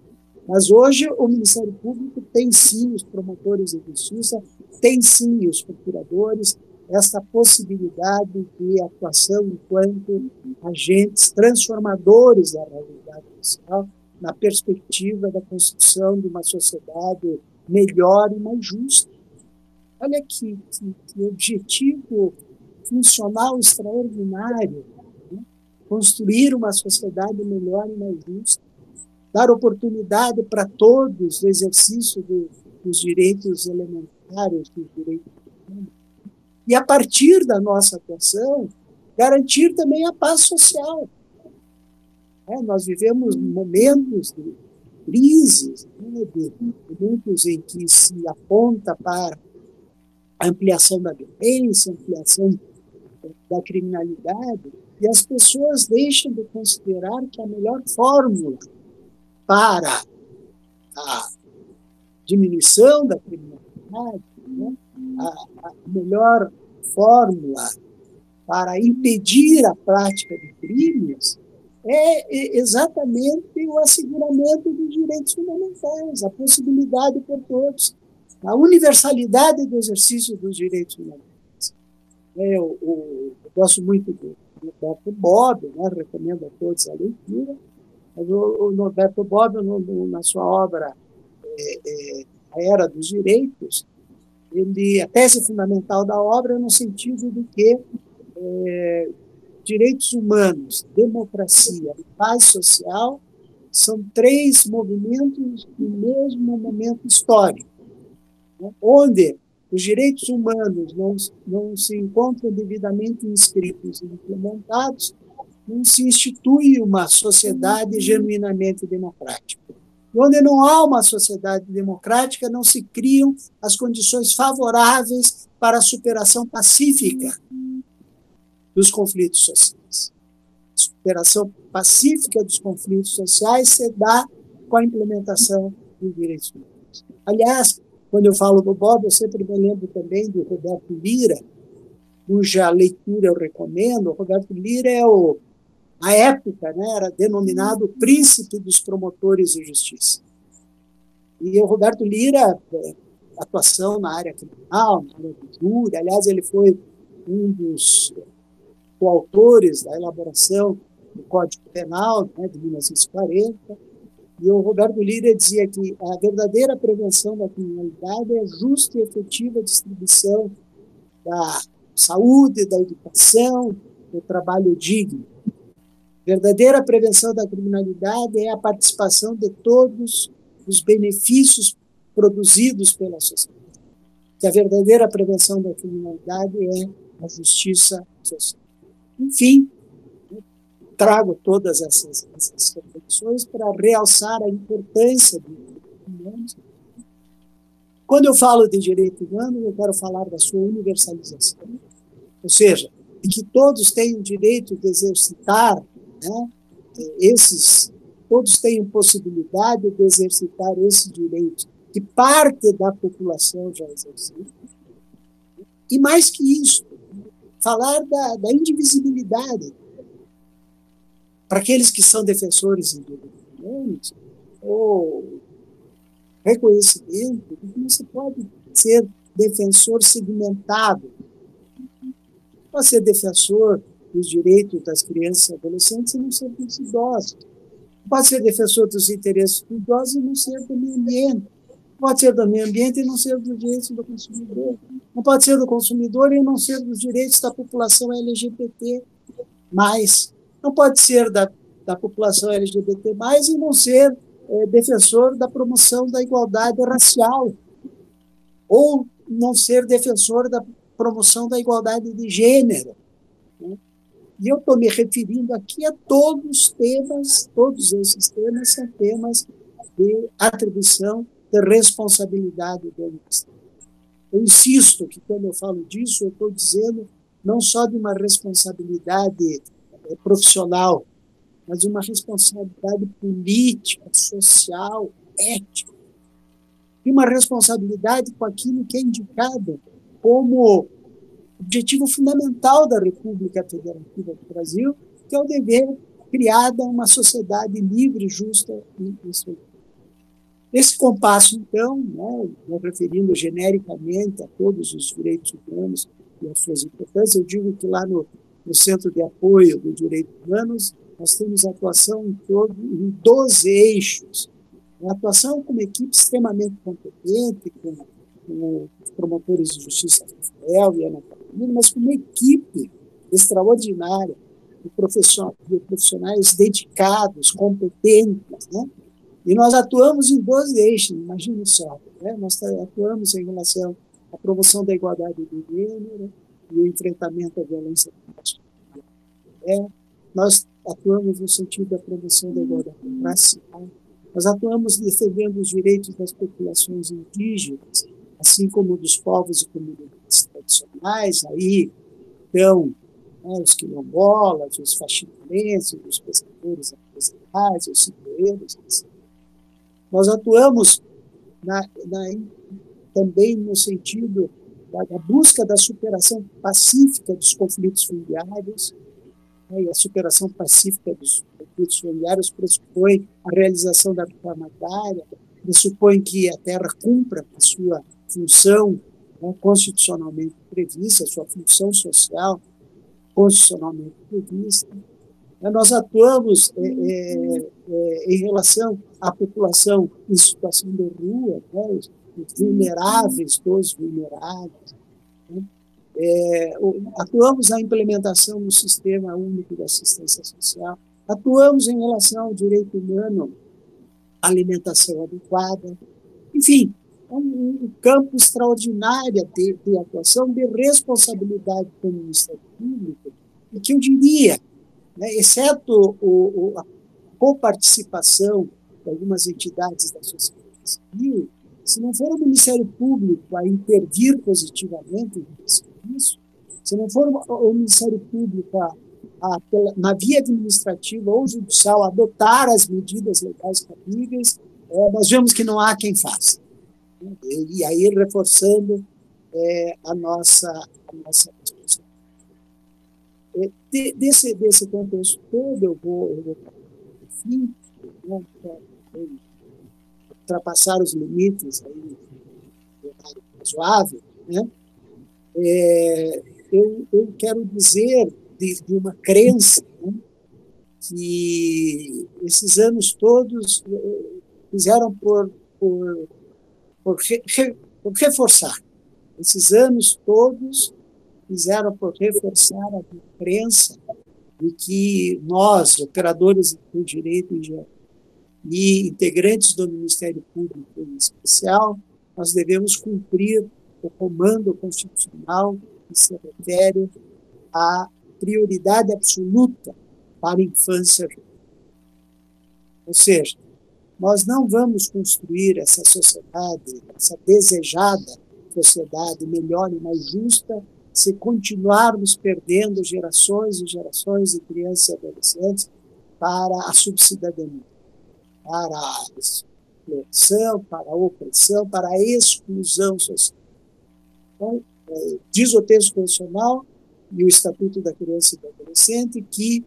[SPEAKER 2] Mas hoje o Ministério Público tem sim os promotores de justiça, tem sim os procuradores, essa possibilidade de atuação enquanto agentes transformadores da realidade social, na perspectiva da construção de uma sociedade melhor e mais justa. Olha que objetivo funcional extraordinário, né? Construir uma sociedade melhor e mais justa, dar oportunidade para todos no exercício dos direitos elementares, dos direitos humanos. E, a partir da nossa atuação, garantir também a paz social. Nós vivemos momentos de crises, né, momentos em que se aponta para a ampliação da violência, ampliação da criminalidade, e as pessoas deixam de considerar que a melhor fórmula para a diminuição da criminalidade, né, a melhor fórmula para impedir a prática de crimes é exatamente o asseguramento dos direitos fundamentais, a possibilidade por todos, a universalidade do exercício dos direitos fundamentais. Eu gosto muito do Norberto Bobbio, né, recomendo a todos a leitura, mas o Norberto Bobbio, na sua obra A Era dos Direitos, a tese fundamental da obra é no sentido de que direitos humanos, democracia e paz social são três movimentos no mesmo momento histórico. né, onde os direitos humanos não se encontram devidamente inscritos e implementados, não se institui uma sociedade genuinamente democrática. E onde não há uma sociedade democrática, não se criam as condições favoráveis para a superação pacífica dos conflitos sociais. A superação pacífica dos conflitos sociais se dá com a implementação dos direitos humanos. Aliás, quando eu falo do Bob, eu sempre me lembro também do Roberto Lira, cuja leitura eu recomendo. O Roberto Lira na época, né, era denominado príncipe dos promotores de justiça. E o Roberto Lira, atuação na área criminal, na área do júri, aliás, ele foi um dos coautores da elaboração do Código Penal, né, de 1940, e o Roberto Lira dizia que a verdadeira prevenção da criminalidade é a justa e efetiva distribuição da saúde, da educação, do trabalho digno. Verdadeira prevenção da criminalidade é a participação de todos os benefícios produzidos pela sociedade. Que a verdadeira prevenção da criminalidade é a justiça social. Enfim, trago todas essas reflexões para realçar a importância dos direitos humanos. Quando eu falo de direito humano, eu quero falar da sua universalização, ou seja, de que todos têm o direito de exercitar, né, todos têm possibilidade de exercitar esse direito, que parte da população já exercita. E mais que isso, falar da indivisibilidade. Para aqueles que são defensores de direitos humanos, ou reconhecimento de que não se pode ser defensor segmentado. Pode ser defensor dos direitos das crianças e adolescentes e não ser dos idosos. Pode ser defensor dos interesses dos idosos e não ser do meio ambiente. Pode ser do meio ambiente e não ser dos direitos do consumidor. Não pode ser do consumidor e não ser dos direitos da população LGBT+. Não pode ser da população LGBT+, e não ser defensor da promoção da igualdade racial, ou não ser defensor da promoção da igualdade de gênero. Né? E eu estou me referindo aqui a todos esses temas são temas de atribuição de responsabilidade do Estado. Eu insisto que, quando eu falo disso, eu estou dizendo não só de uma responsabilidade profissional, mas de uma responsabilidade política, social, ética, e uma responsabilidade com aquilo que é indicado como objetivo fundamental da República Federativa do Brasil, que é o dever criada uma sociedade livre, justa e solidária. Esse compasso, então, né, me referindo genericamente a todos os direitos humanos e as suas importâncias, eu digo que lá no Centro de Apoio dos Direitos Humanos, nós temos atuação em 12 eixos. A atuação com uma equipe extremamente competente, com os promotores de justiça Rafael e Ana Carolina, mas com uma equipe extraordinária, de profissionais dedicados, competentes, né? E nós atuamos em 12 eixos, imagine só. Né? Nós atuamos em relação à promoção da igualdade de gênero e o enfrentamento à violência doméstica. Nós atuamos no sentido da promoção da igualdade racial. Nós atuamos defendendo os direitos das populações indígenas, assim como dos povos e comunidades tradicionais. Aí estão, né, os quilombolas, os faxinelenses, os pescadores artesanais, os cicloeiros, etc. Nós atuamos também no sentido da busca da superação pacífica dos conflitos familiares, né, e a superação pacífica dos conflitos familiares pressupõe a realização da reforma agrária, pressupõe que a terra cumpra a sua função, né, constitucionalmente prevista, a sua função social constitucionalmente prevista. Nós atuamos em relação à população em situação de rua, né, os vulneráveis dos vulneráveis. Né. Atuamos na implementação do Sistema Único de Assistência Social, atuamos em relação ao direito humano à alimentação adequada. Enfim, um campo extraordinário de atuação, de responsabilidade do Ministério Público, e que eu diria, né, exceto a coparticipação de algumas entidades da sociedade civil, se não for o Ministério Público a intervir positivamente nesse serviço, se não for o Ministério Público na via administrativa ou judicial adotar as medidas legais cabíveis, nós vemos que não há quem faça. E aí reforçando a nossa responsabilidade. Desse contexto todo, eu vou enfim, né, ultrapassar os limites aí, razoável, né? Eu quero dizer de uma crença, né, que esses anos todos fizeram por reforçar. Esses anos todos fizeram por reforçar a crença de que nós, operadores do direito em geral, e integrantes do Ministério Público em especial, nós devemos cumprir o comando constitucional que se refere à prioridade absoluta para a infância jovem. Ou seja, nós não vamos construir essa sociedade, essa desejada sociedade melhor e mais justa, se continuarmos perdendo gerações e gerações de crianças e adolescentes para a subcidadania, para a exploração, para a opressão, para a exclusão social. Então, diz o texto constitucional e o Estatuto da Criança e do Adolescente que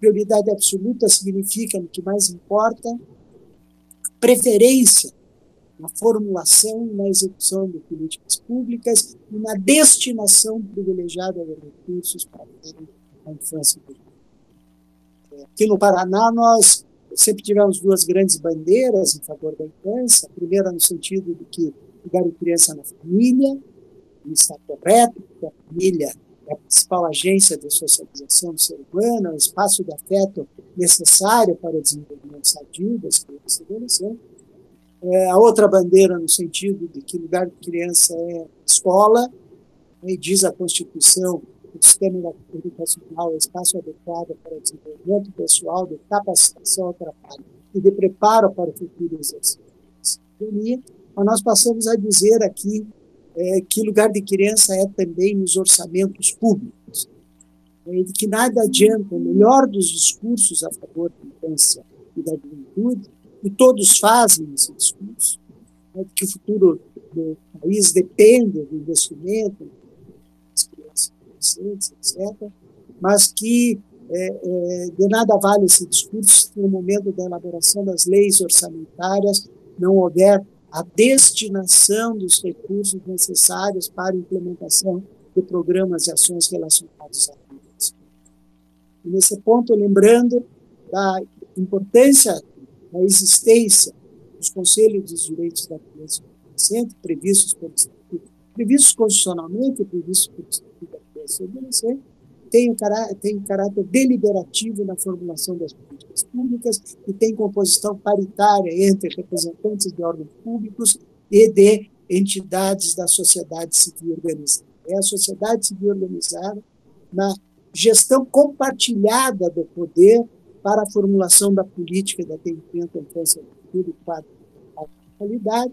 [SPEAKER 2] prioridade absoluta significa, no que mais importa, preferência na formulação e na execução de políticas públicas e na destinação privilegiada de recursos para a infância e a juventude. Aqui no Paraná, nós sempre tivemos duas grandes bandeiras em favor da infância. A primeira no sentido de que lugar de criança na família, e está correto, porque a família é a principal agência de socialização do ser humano, é o espaço de afeto necessário para o desenvolvimento sadio das crianças e adolescentes. A outra bandeira no sentido de que lugar de criança é escola, e diz a Constituição, o sistema educacional é espaço adequado para o desenvolvimento pessoal, de capacitação ao trabalho e de preparo para o futuro exercício da cidadania. Mas nós passamos a dizer aqui que lugar de criança é também nos orçamentos públicos, de que nada adianta o melhor dos discursos a favor da infância e da juventude, e todos fazem esse discurso, de que o futuro do país depende do investimento das crianças, adolescentes, etc., mas que de nada vale esse discurso se no momento da elaboração das leis orçamentárias não houver a destinação dos recursos necessários para a implementação de programas e ações relacionados à criança. E nesse ponto, lembrando da importância da existência dos Conselhos dos Direitos da Criança e do Adolescente, previstos constitucionalmente, previstos pelo Estatuto da Criança e do Adolescente, tem caráter deliberativo na formulação das políticas públicas e tem composição paritária entre representantes de órgãos públicos e de entidades da sociedade civil organizada. É a sociedade civil organizada na gestão compartilhada do poder para a formulação da política de atendimento à infância e juventude para a qualidade,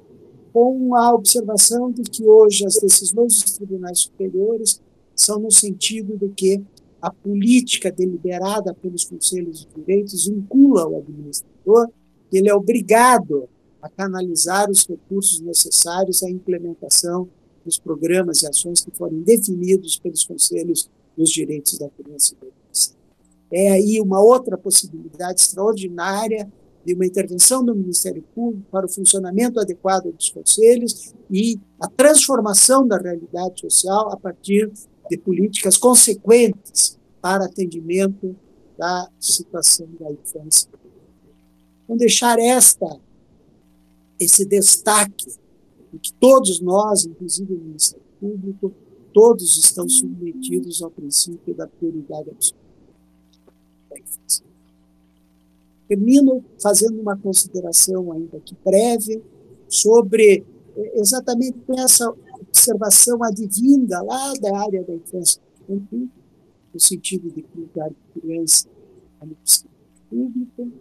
[SPEAKER 2] com a observação de que hoje as decisões dos tribunais superiores são no sentido de que a política deliberada pelos conselhos de direitos vincula ao administrador, que ele é obrigado a canalizar os recursos necessários à implementação dos programas e ações que forem definidos pelos conselhos dos direitos da criança e do adolescente. É aí uma outra possibilidade extraordinária de uma intervenção do Ministério Público para o funcionamento adequado dos conselhos e a transformação da realidade social a partir de políticas consequentes para atendimento da situação da infância. Então, deixar esse destaque de que todos nós, inclusive o Ministério Público, todos estão submetidos ao princípio da prioridade absoluta da infância. Termino fazendo uma consideração ainda aqui breve sobre exatamente com essa observação advinda lá da área da infância infantil, no sentido de que o lugar de criança é no público,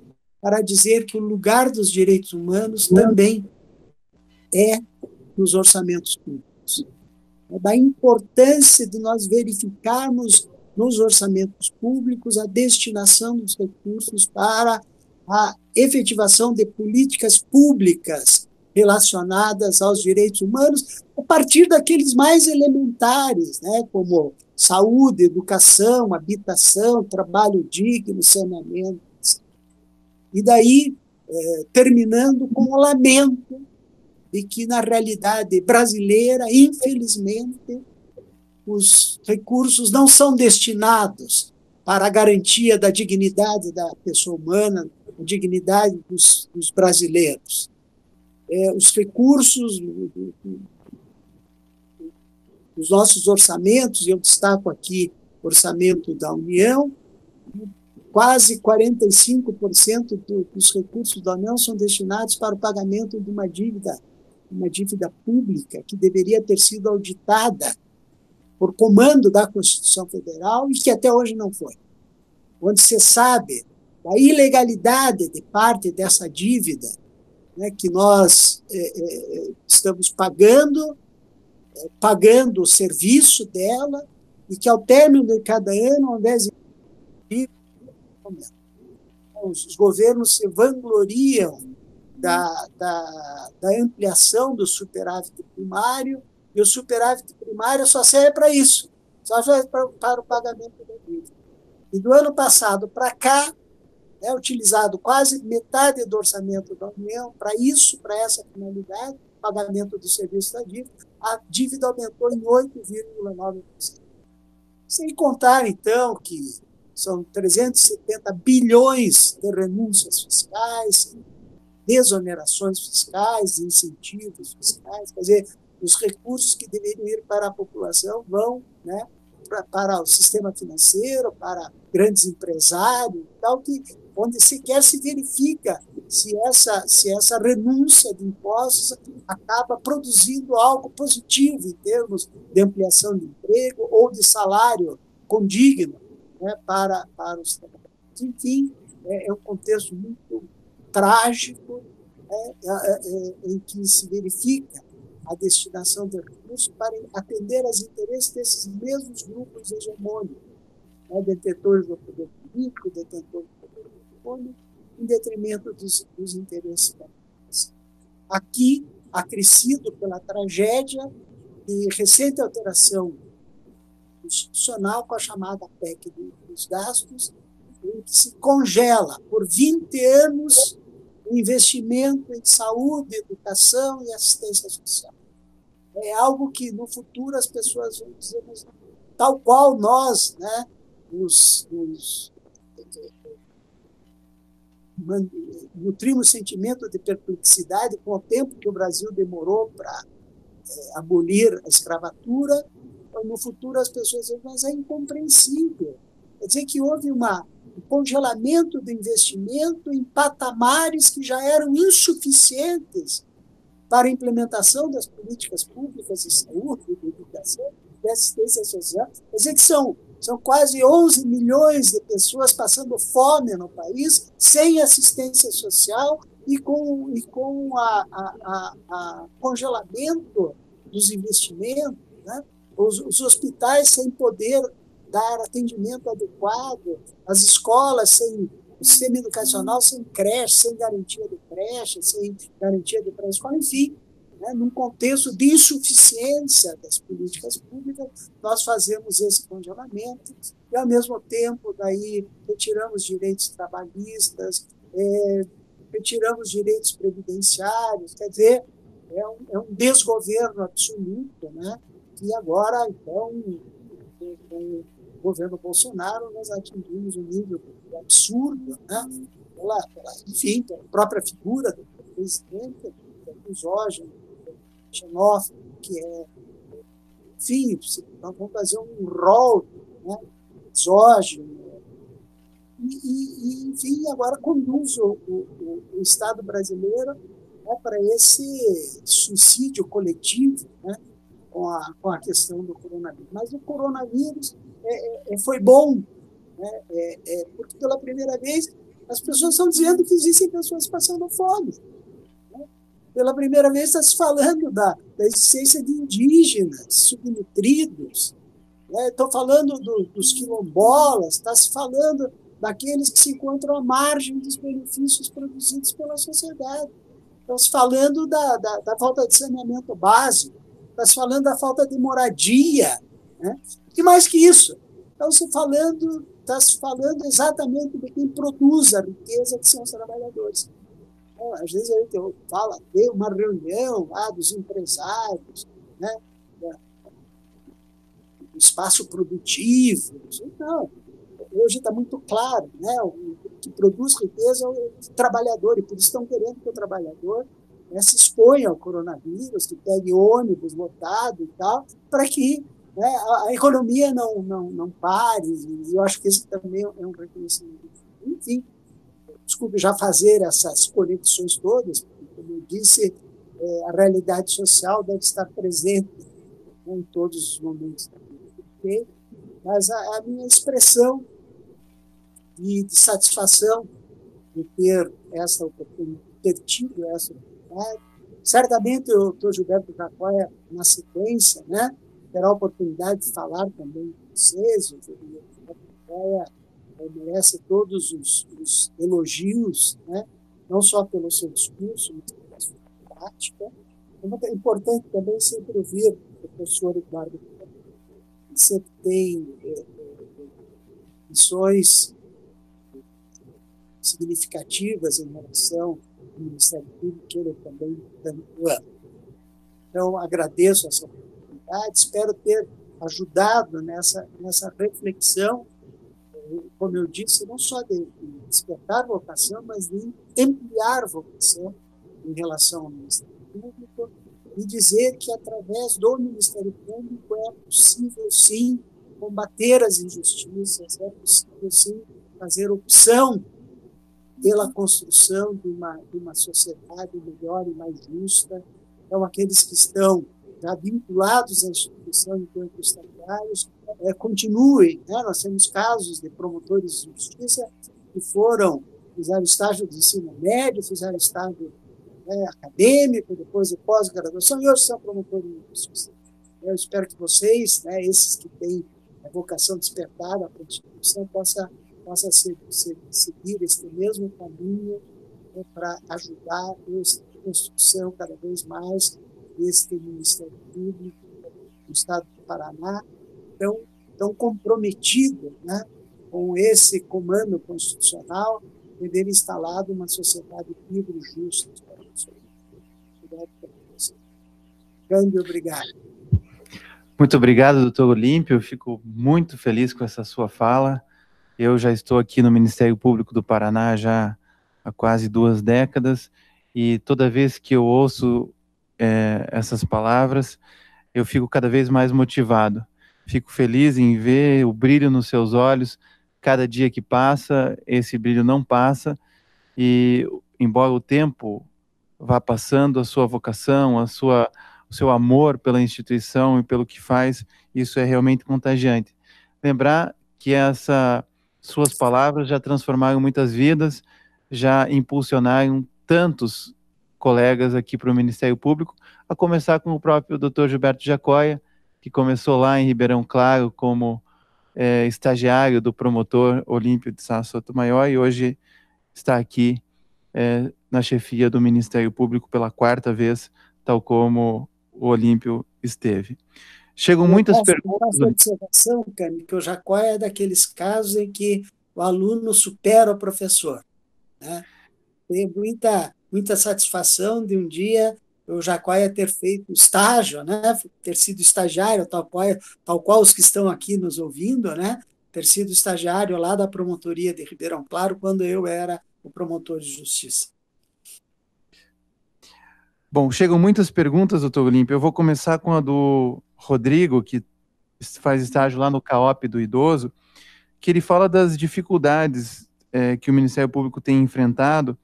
[SPEAKER 2] para dizer que o lugar dos direitos humanos também é nos orçamentos públicos. É da importância de nós verificarmos nos orçamentos públicos a destinação dos recursos para a efetivação de políticas públicas relacionadas aos direitos humanos, a partir daqueles mais elementares, né, como saúde, educação, habitação, trabalho digno, saneamento. E daí, terminando com o lamento de que, na realidade brasileira, infelizmente, os recursos não são destinados para a garantia da dignidade da pessoa humana, a dignidade dos brasileiros. Os recursos dos nossos orçamentos, e eu destaco aqui o orçamento da União, quase 45% dos recursos da União são destinados para o pagamento de uma dívida pública que deveria ter sido auditada por comando da Constituição Federal e que até hoje não foi. Onde se sabe da ilegalidade de parte dessa dívida, né, que nós estamos pagando o serviço dela, e que ao término de cada ano, ao invés de os governos se vangloriam da ampliação do superávit primário, e o superávit primário só serve para isso, só serve para o pagamento da dívida. E do ano passado para cá, é utilizado quase metade do orçamento da União para isso, para essa finalidade, pagamento do serviço da dívida. A dívida aumentou em 8,9%. Sem contar, então, que são 370 bilhões de renúncias fiscais, desonerações fiscais, incentivos fiscais, quer dizer, os recursos que deveriam ir para a população vão, né, para o sistema financeiro, para grandes empresários, tal, onde sequer se verifica se essa renúncia de impostos acaba produzindo algo positivo em termos de ampliação de emprego ou de salário condigno, né, para os trabalhadores. Enfim, é um contexto muito trágico, em que se verifica a destinação de recursos para atender aos interesses desses mesmos grupos hegemônicos, né, detentores do poder político, detentores do poder econômico, em detrimento dos interesses da população. Aqui, acrescido pela tragédia de recente alteração institucional com a chamada PEC dos gastos, em que se congela por 20 anos o investimento em saúde, educação e assistência social. É algo que, no futuro, as pessoas vão dizer, mas, tal qual nós, né, nutrimos sentimento de perplexidade com o tempo que o Brasil demorou para abolir a escravatura, no futuro as pessoas dizem, mas é incompreensível. Quer dizer que houve um congelamento do investimento em patamares que já eram insuficientes para a implementação das políticas públicas de saúde, de educação, de assistência social. Quer dizer que são quase 11 milhões de pessoas passando fome no país, sem assistência social e com congelamento dos investimentos, né? Os hospitais sem poder dar atendimento adequado, as escolas sem o sistema educacional, sem creche, sem garantia de creche, sem garantia de pré-escola, enfim, né, num contexto de insuficiência das políticas públicas, nós fazemos esse congelamento e, ao mesmo tempo, daí retiramos direitos trabalhistas, retiramos direitos previdenciários, quer dizer, é um desgoverno absoluto, né? E agora, então, com o governo Bolsonaro, nós atingimos um nível absurdo, né? Enfim, pela própria figura do presidente, que é misógino, xenófobo, que é, enfim, nós vamos fazer um rol, né, misógino, e, enfim, agora conduz o Estado brasileiro né, para esse suicídio coletivo, né, com a questão do coronavírus. Mas o coronavírus foi bom, né, porque pela primeira vez as pessoas estão dizendo que existem pessoas passando fome. Né? Pela primeira vez está se falando da existência de indígenas subnutridos. Estou falando dos quilombolas, está se falando daqueles que se encontram à margem dos benefícios produzidos pela sociedade. Está se falando da falta de saneamento básico, está se falando da falta de moradia. Né? E mais que isso, está se falando exatamente de quem produz a riqueza, que são os trabalhadores. Então, às vezes eu falo, tem uma reunião lá dos empresários, né, do espaço produtivo. Não, hoje está muito claro, né, o que produz riqueza é o trabalhador, e por isso estão querendo que o trabalhador, né, se exponha ao coronavírus, que pegue ônibus lotado e tal, para que, né, a economia não pare, e eu acho que esse também é um reconhecimento. Enfim, desculpe já fazer essas conexões todas, porque, como eu disse, a realidade social deve estar presente, né, em todos os momentos da vida. Mas a minha expressão de satisfação de ter essa oportunidade, ter tido essa oportunidade, certamente o Dr. Gilberto Jacóia, na sequência, né, terá a oportunidade de falar também com vocês. O Gilberto Jacóia merece todos os elogios, né, não só pelo seu discurso, mas pela sua prática. É importante também sempre ouvir o professor Eduardo, que sempre tem missões significativas em relação ao Ministério Público, que ele também ama. Então, agradeço essa oportunidade, espero ter ajudado nessa reflexão, como eu disse, não só de despertar vocação, mas de ampliar vocação em relação ao Ministério Público, e dizer que, através do Ministério Público, é possível, sim, combater as injustiças, é possível, sim, fazer opção pela construção de uma sociedade melhor e mais justa. Então, aqueles que estão já vinculados à instituição enquanto estagiários, continuem. Né? Nós temos casos de promotores de justiça que fizeram estágio de ensino médio, fizeram estágio acadêmico, depois de pós-graduação, e hoje são promotores de justiça. Eu espero que vocês, né, esses que têm a vocação despertada para a instituição, possa seguir este mesmo caminho, né, para ajudar a construção cada vez mais deste Ministério Público do Estado do Paraná, tão comprometido, né, com esse comando constitucional de ter instalado uma sociedade livre e justa. Grande obrigado.
[SPEAKER 3] Muito obrigado, doutor Olímpio. Eu fico muito feliz com essa sua fala. Eu já estou aqui no Ministério Público do Paraná já há quase 2 décadas, e toda vez que eu ouço essas palavras, eu fico cada vez mais motivado. Fico feliz em ver o brilho nos seus olhos. Cada dia que passa, esse brilho não passa, e embora o tempo vá passando, a sua vocação, o seu amor pela instituição e pelo que faz, isso é realmente contagiante. Lembrar que suas palavras já transformaram muitas vidas, já impulsionaram tantos colegas aqui para o Ministério Público, a começar com o próprio Dr. Gilberto Jacóia, que começou lá em Ribeirão Claro como estagiário do promotor Olímpio de Sá Sotomayor, e hoje está aqui na chefia do Ministério Público pela 4ª vez, tal como o Olímpio esteve. Chegam muitas perguntas.
[SPEAKER 2] Uma observação, Cami, que o Jacóia é daqueles casos em que o aluno supera o professor. Né? Tem muita satisfação de um dia o Jacóia ter feito estágio, né? Ter sido estagiário, tal qual os que estão aqui nos ouvindo, né? Ter sido estagiário lá da promotoria de Ribeirão Claro, quando eu era o promotor de justiça.
[SPEAKER 3] Bom, chegam muitas perguntas, doutor Olímpio. Eu vou começar com a do Rodrigo, que faz estágio lá no CAOP do Idoso, que ele fala das dificuldades que o Ministério Público tem enfrentado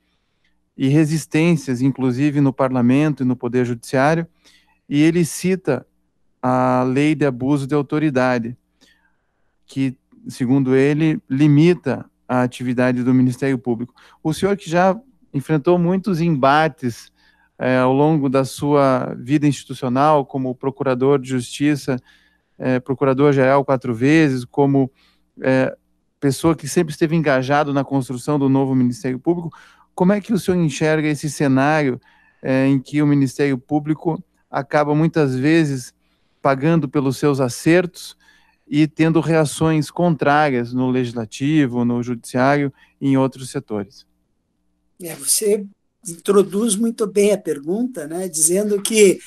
[SPEAKER 3] e resistências, inclusive no parlamento e no poder judiciário, e ele cita a lei de abuso de autoridade, que, segundo ele, limita a atividade do Ministério Público. O senhor que já enfrentou muitos embates ao longo da sua vida institucional, como procurador de justiça, procurador-geral 4 vezes, como pessoa que sempre esteve engajado na construção do novo Ministério Público, como é que o senhor enxerga esse cenário em que o Ministério Público acaba muitas vezes pagando pelos seus acertos e tendo reações contrárias no legislativo, no judiciário e em outros setores?
[SPEAKER 2] Você introduz muito bem a pergunta, né, dizendo que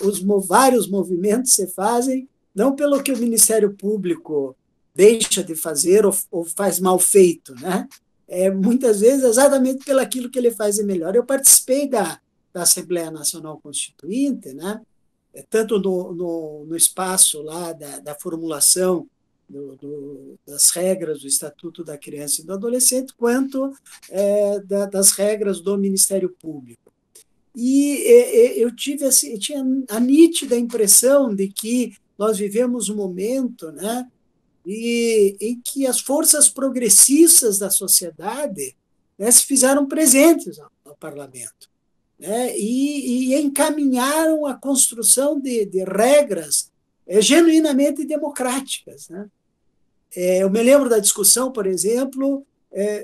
[SPEAKER 2] os vários movimentos se fazem não pelo que o Ministério Público deixa de fazer ou faz mal feito, né? Muitas vezes exatamente pelo aquilo que ele faz de melhor. Eu participei da Assembleia Nacional Constituinte, né, tanto no espaço lá da formulação das regras do Estatuto da Criança e do Adolescente, quanto das regras do Ministério Público. E eu tinha a nítida impressão de que nós vivemos um momento, né, em que as forças progressistas da sociedade, né, se fizeram presentes ao parlamento, né, e encaminharam a construção de regras genuinamente democráticas, né. Eu me lembro da discussão, por exemplo,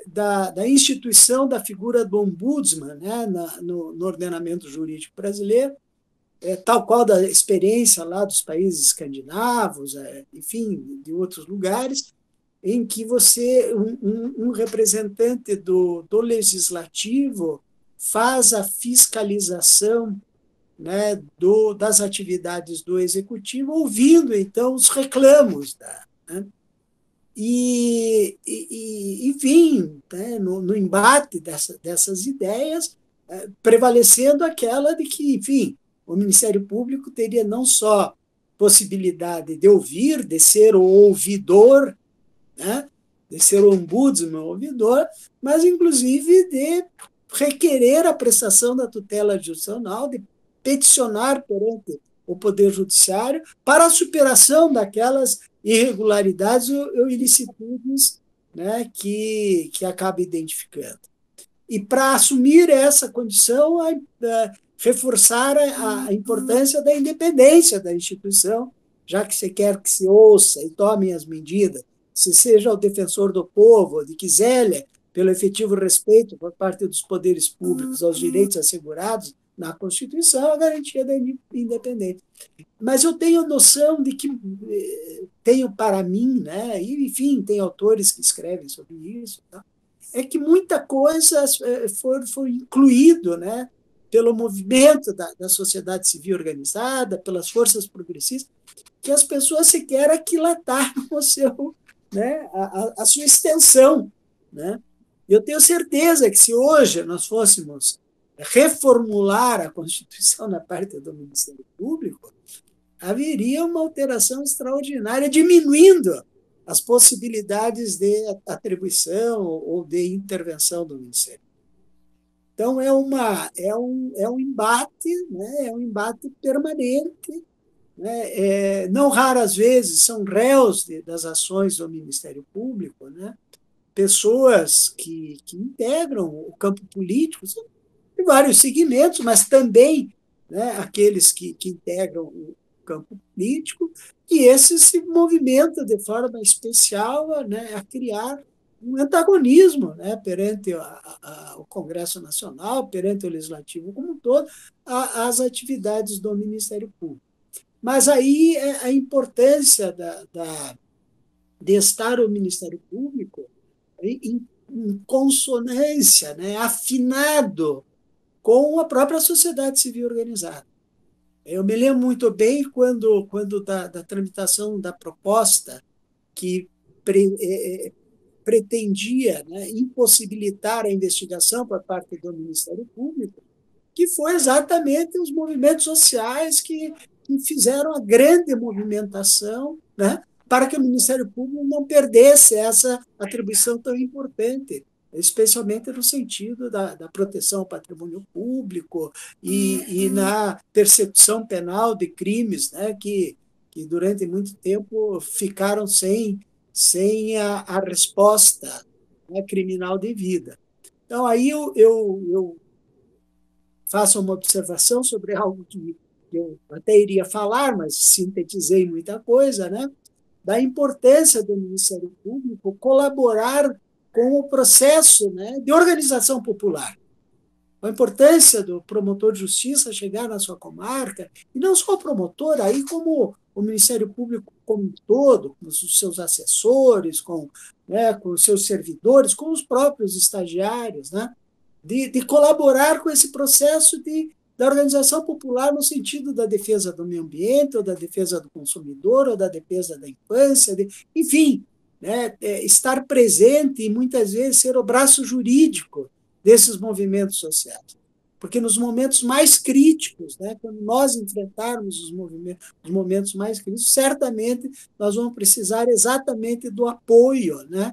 [SPEAKER 2] da instituição da figura do ombudsman, né, no ordenamento jurídico brasileiro, tal qual da experiência lá dos países escandinavos, enfim, de outros lugares, em que um representante do legislativo faz a fiscalização, né, das atividades do executivo, ouvindo, então, os reclamos né? Enfim, né, no embate dessas ideias, prevalecendo aquela de que, enfim, o Ministério Público teria não só possibilidade de ouvir, de ser o ouvidor, né, de ser o ombudsman, o ouvidor, mas, inclusive, de requerer a prestação da tutela judicial, de peticionar perante o Poder Judiciário para a superação daquelas irregularidades ou ilicitudes, né, que acaba identificando. E para assumir essa condição, reforçar a importância da independência da instituição, já que você quer que se ouça e tomem as medidas, se seja o defensor do povo, de que zele pelo efetivo respeito por parte dos poderes públicos aos direitos assegurados na Constituição, a garantia da independência. Mas eu tenho noção de que tenho para mim, né, e, enfim, tem autores que escrevem sobre isso, tá? É que muita coisa foi incluído, né, pelo movimento da sociedade civil organizada, pelas forças progressistas, que as pessoas sequer aquilataram né, a sua extensão, né? Eu tenho certeza que se hoje nós fôssemos reformular a Constituição na parte do Ministério Público, haveria uma alteração extraordinária, diminuindo as possibilidades de atribuição ou de intervenção do Ministério. Então, é um embate, né, é um embate permanente, né, não raras vezes são réus das ações do Ministério Público, né, pessoas que integram o campo político, são de vários segmentos, mas também, né, aqueles que integram o campo político, e esse se movimenta de forma especial, né, a criar um antagonismo, né, perante o Congresso Nacional, perante o Legislativo como um todo, às atividades do Ministério Público. Mas aí a importância de estar o Ministério Público em consonância, né, afinado com a própria sociedade civil organizada. Eu me lembro muito bem quando da tramitação da proposta que pretendia, né, impossibilitar a investigação por parte do Ministério Público, que foi exatamente os movimentos sociais que fizeram a grande movimentação, né, para que o Ministério Público não perdesse essa atribuição tão importante especialmente no sentido da proteção ao patrimônio público e na persecução penal de crimes, né, que durante muito tempo ficaram sem a resposta, né, criminal devida. Então, aí eu faço uma observação sobre algo que eu até iria falar, mas sintetizei muita coisa, né, da importância do Ministério Público colaborar com o processo, né, de organização popular. A importância do promotor de justiça chegar na sua comarca, e não só o promotor, aí como o Ministério Público como um todo, com os seus assessores, né, com os seus servidores, com os próprios estagiários, né, de colaborar com esse processo da organização popular no sentido da defesa do meio ambiente, ou da defesa do consumidor, ou da defesa da infância, enfim, né, estar presente e muitas vezes ser o braço jurídico desses movimentos sociais. Porque nos momentos mais críticos, né, quando nós enfrentarmos os momentos mais críticos, certamente nós vamos precisar exatamente do apoio, né,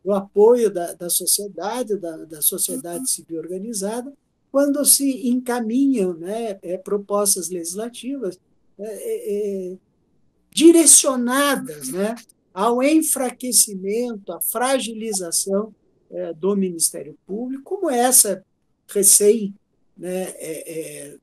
[SPEAKER 2] do apoio da sociedade, da sociedade civil organizada, quando se encaminham, né, propostas legislativas direcionadas, né, ao enfraquecimento, à fragilização do Ministério Público, como essa recém, né,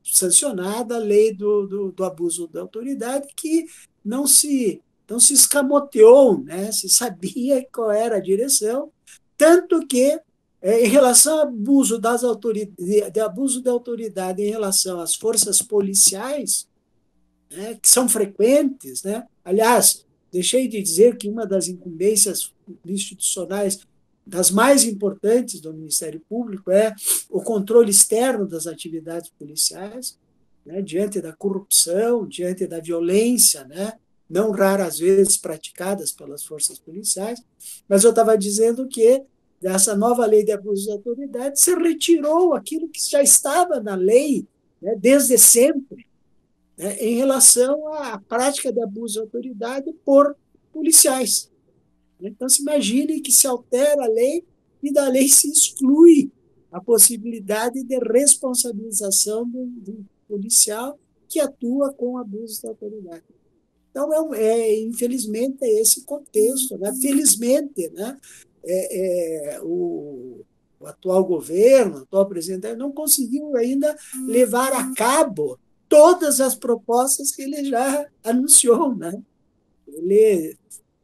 [SPEAKER 2] sancionada lei do abuso da autoridade, que não se escamoteou, né, se sabia qual era a direção, tanto que, em relação ao abuso de abuso da autoridade em relação às forças policiais, né, que são frequentes, né? Aliás, deixei de dizer que uma das incumbências institucionais das mais importantes do Ministério Público é o controle externo das atividades policiais, né, diante da corrupção, diante da violência, né, não raras vezes praticadas pelas forças policiais. Mas eu estava dizendo que dessa nova lei de abuso de autoridade se retirou aquilo que já estava na lei, né, desde sempre, né, em relação à prática de abuso de autoridade por policiais. Então, se imagine que se altera a lei e da lei se exclui a possibilidade de responsabilização do policial que atua com abuso de autoridade. Então, infelizmente, é esse contexto. Né? Felizmente, né, o atual governo, o atual presidente, não conseguiu ainda levar a cabo todas as propostas que ele já anunciou. Né? Ele,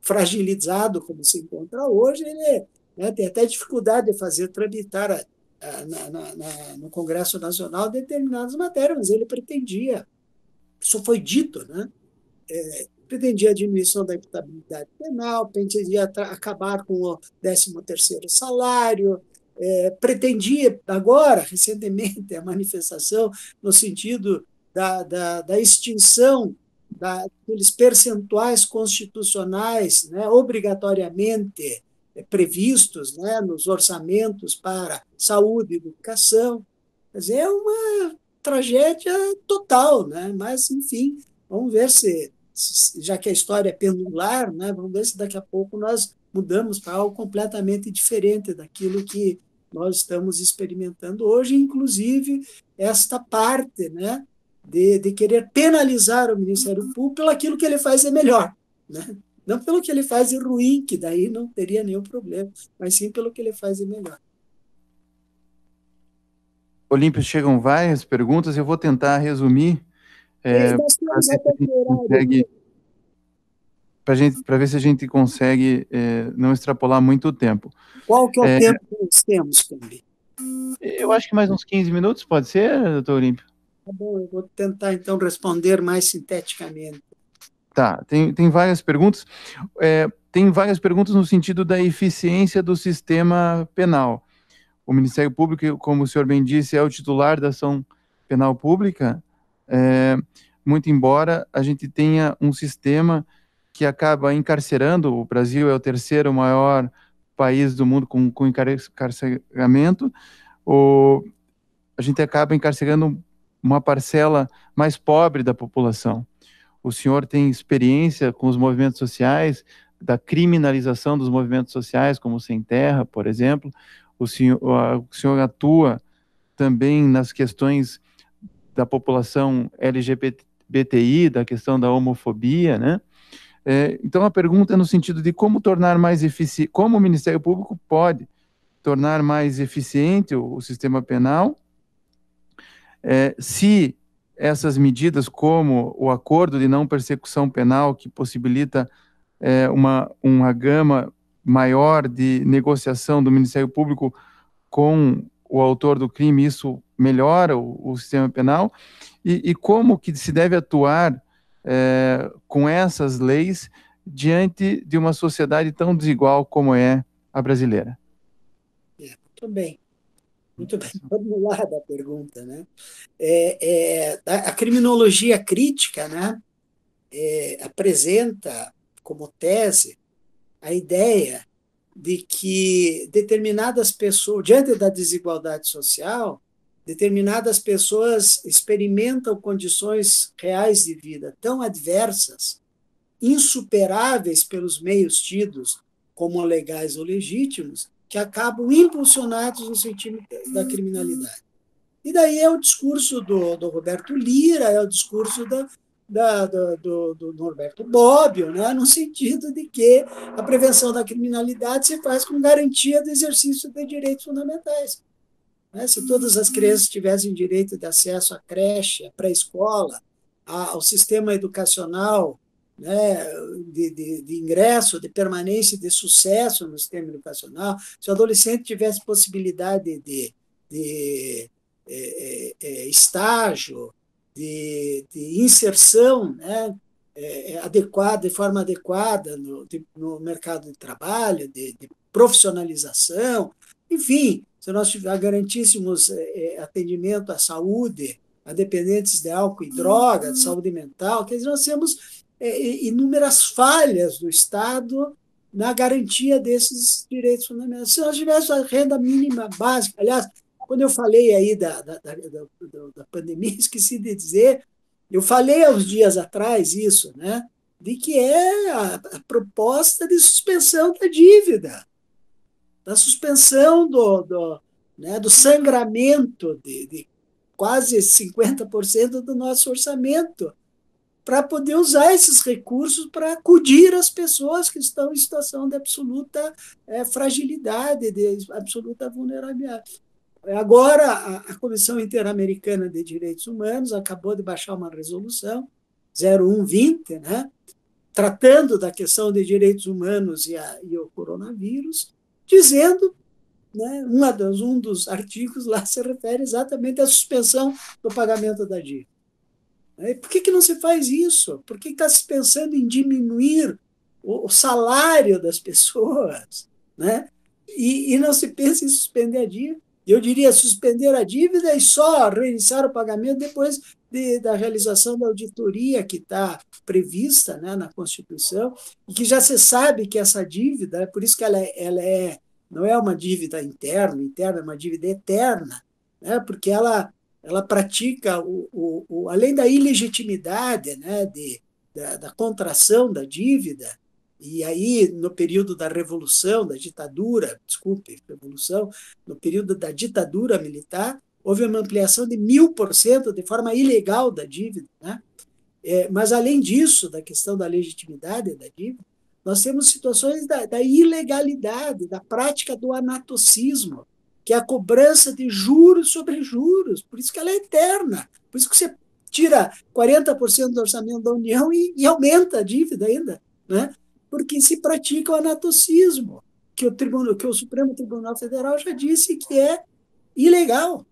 [SPEAKER 2] fragilizado como se encontra hoje, ele, né, tem até dificuldade de fazer tramitar no Congresso Nacional determinadas matérias, mas ele pretendia, isso foi dito, né? Pretendia a diminuição da imputabilidade penal, pretendia acabar com o 13º salário, pretendia agora, recentemente, a manifestação no sentido da extinção daqueles percentuais constitucionais, né, obrigatoriamente previstos, né, nos orçamentos para saúde e educação. Quer dizer, é uma tragédia total, né? Mas, enfim, vamos ver já que a história é pendular, né, vamos ver se daqui a pouco nós mudamos para algo completamente diferente daquilo que nós estamos experimentando hoje, inclusive esta parte, né, de querer penalizar o Ministério Público pelo aquilo que ele faz é melhor, né? Não pelo que ele faz de ruim, que daí não teria nenhum problema, mas sim pelo que ele faz de melhor.
[SPEAKER 3] Olímpio, chegam várias perguntas, eu vou tentar resumir para ver se a gente consegue não extrapolar muito o tempo.
[SPEAKER 2] Qual que é o tempo que nós temos, Cambi?
[SPEAKER 3] Eu acho que mais uns 15 minutos, pode ser, doutor Olímpio?
[SPEAKER 2] Tá bom, eu vou tentar, então, responder mais sinteticamente.
[SPEAKER 3] Tá, tem várias perguntas. Tem várias perguntas no sentido da eficiência do sistema penal. O Ministério Público, como o senhor bem disse, é o titular da ação penal pública, muito embora a gente tenha um sistema que acaba encarcerando. O Brasil é o 3º maior país do mundo com encarceramento. A gente acaba encarcerando uma parcela mais pobre da população. O senhor tem experiência com os movimentos sociais, da criminalização dos movimentos sociais, como o Sem Terra, por exemplo. o senhor atua também nas questões da população LGBTI, da questão da homofobia, né? Então, a pergunta é no sentido de como tornar mais eficiente, como o Ministério Público pode tornar mais eficiente o sistema penal, se essas medidas, como o acordo de não persecução penal, que possibilita uma gama maior de negociação do Ministério Público com o autor do crime, isso melhora o sistema penal, e como que se deve atuar com essas leis diante de uma sociedade tão desigual como é a brasileira.
[SPEAKER 2] Muito bem formulada a pergunta, né? A criminologia crítica, né, apresenta como tese a ideia de que determinadas pessoas, diante da desigualdade social, determinadas pessoas experimentam condições reais de vida tão adversas, insuperáveis pelos meios tidos como legais ou legítimos, que acabam impulsionados no sentido da criminalidade. E daí é o discurso do Roberto Lira, é o discurso do Norberto Bobbio, né, no sentido de que a prevenção da criminalidade se faz com garantia do exercício de direitos fundamentais. Se todas as crianças tivessem direito de acesso à creche, à pré-escola, ao sistema educacional, né, de ingresso, de permanência, de sucesso no sistema educacional, se o adolescente tivesse possibilidade de estágio, de inserção, né, adequada, de forma adequada no mercado de trabalho, de profissionalização, enfim, se nós garantíssemos atendimento à saúde, a dependentes de álcool e droga, de saúde mental, quer dizer, nós temos inúmeras falhas do Estado na garantia desses direitos fundamentais. Se nós tivéssemos a renda mínima básica, aliás, quando eu falei aí da pandemia, esqueci de dizer, eu falei há uns dias atrás isso, né, de que é a proposta de suspensão da dívida, da suspensão do sangramento de quase 50% do nosso orçamento, para poder usar esses recursos para acudir as pessoas que estão em situação de absoluta fragilidade, de absoluta vulnerabilidade. Agora, a Comissão Interamericana de Direitos Humanos acabou de baixar uma resolução, 0120, né, tratando da questão de direitos humanos e o coronavírus, dizendo, né, um dos artigos lá se refere exatamente à suspensão do pagamento da dívida. Por que não se faz isso? Por que está se pensando em diminuir o salário das pessoas, né? E não se pensa em suspender a dívida? Eu diria suspender a dívida e só reiniciar o pagamento depois da realização da auditoria que está prevista, né, na Constituição, e que já se sabe que essa dívida, por isso que ela não é uma dívida interna, é uma dívida eterna, né, porque ela pratica, além da ilegitimidade, né, da contração da dívida, e aí, no período da Revolução, da ditadura, no período da ditadura militar, houve uma ampliação de 1000% de forma ilegal da dívida, né? Mas, além disso, da questão da legitimidade da dívida, nós temos situações da ilegalidade, da prática do anatocismo, que é a cobrança de juros sobre juros, por isso que ela é eterna, por isso que você tira 40% do orçamento da União e aumenta a dívida ainda, né? Porque se pratica o anatocismo, que o Supremo Tribunal Federal já disse que é ilegal,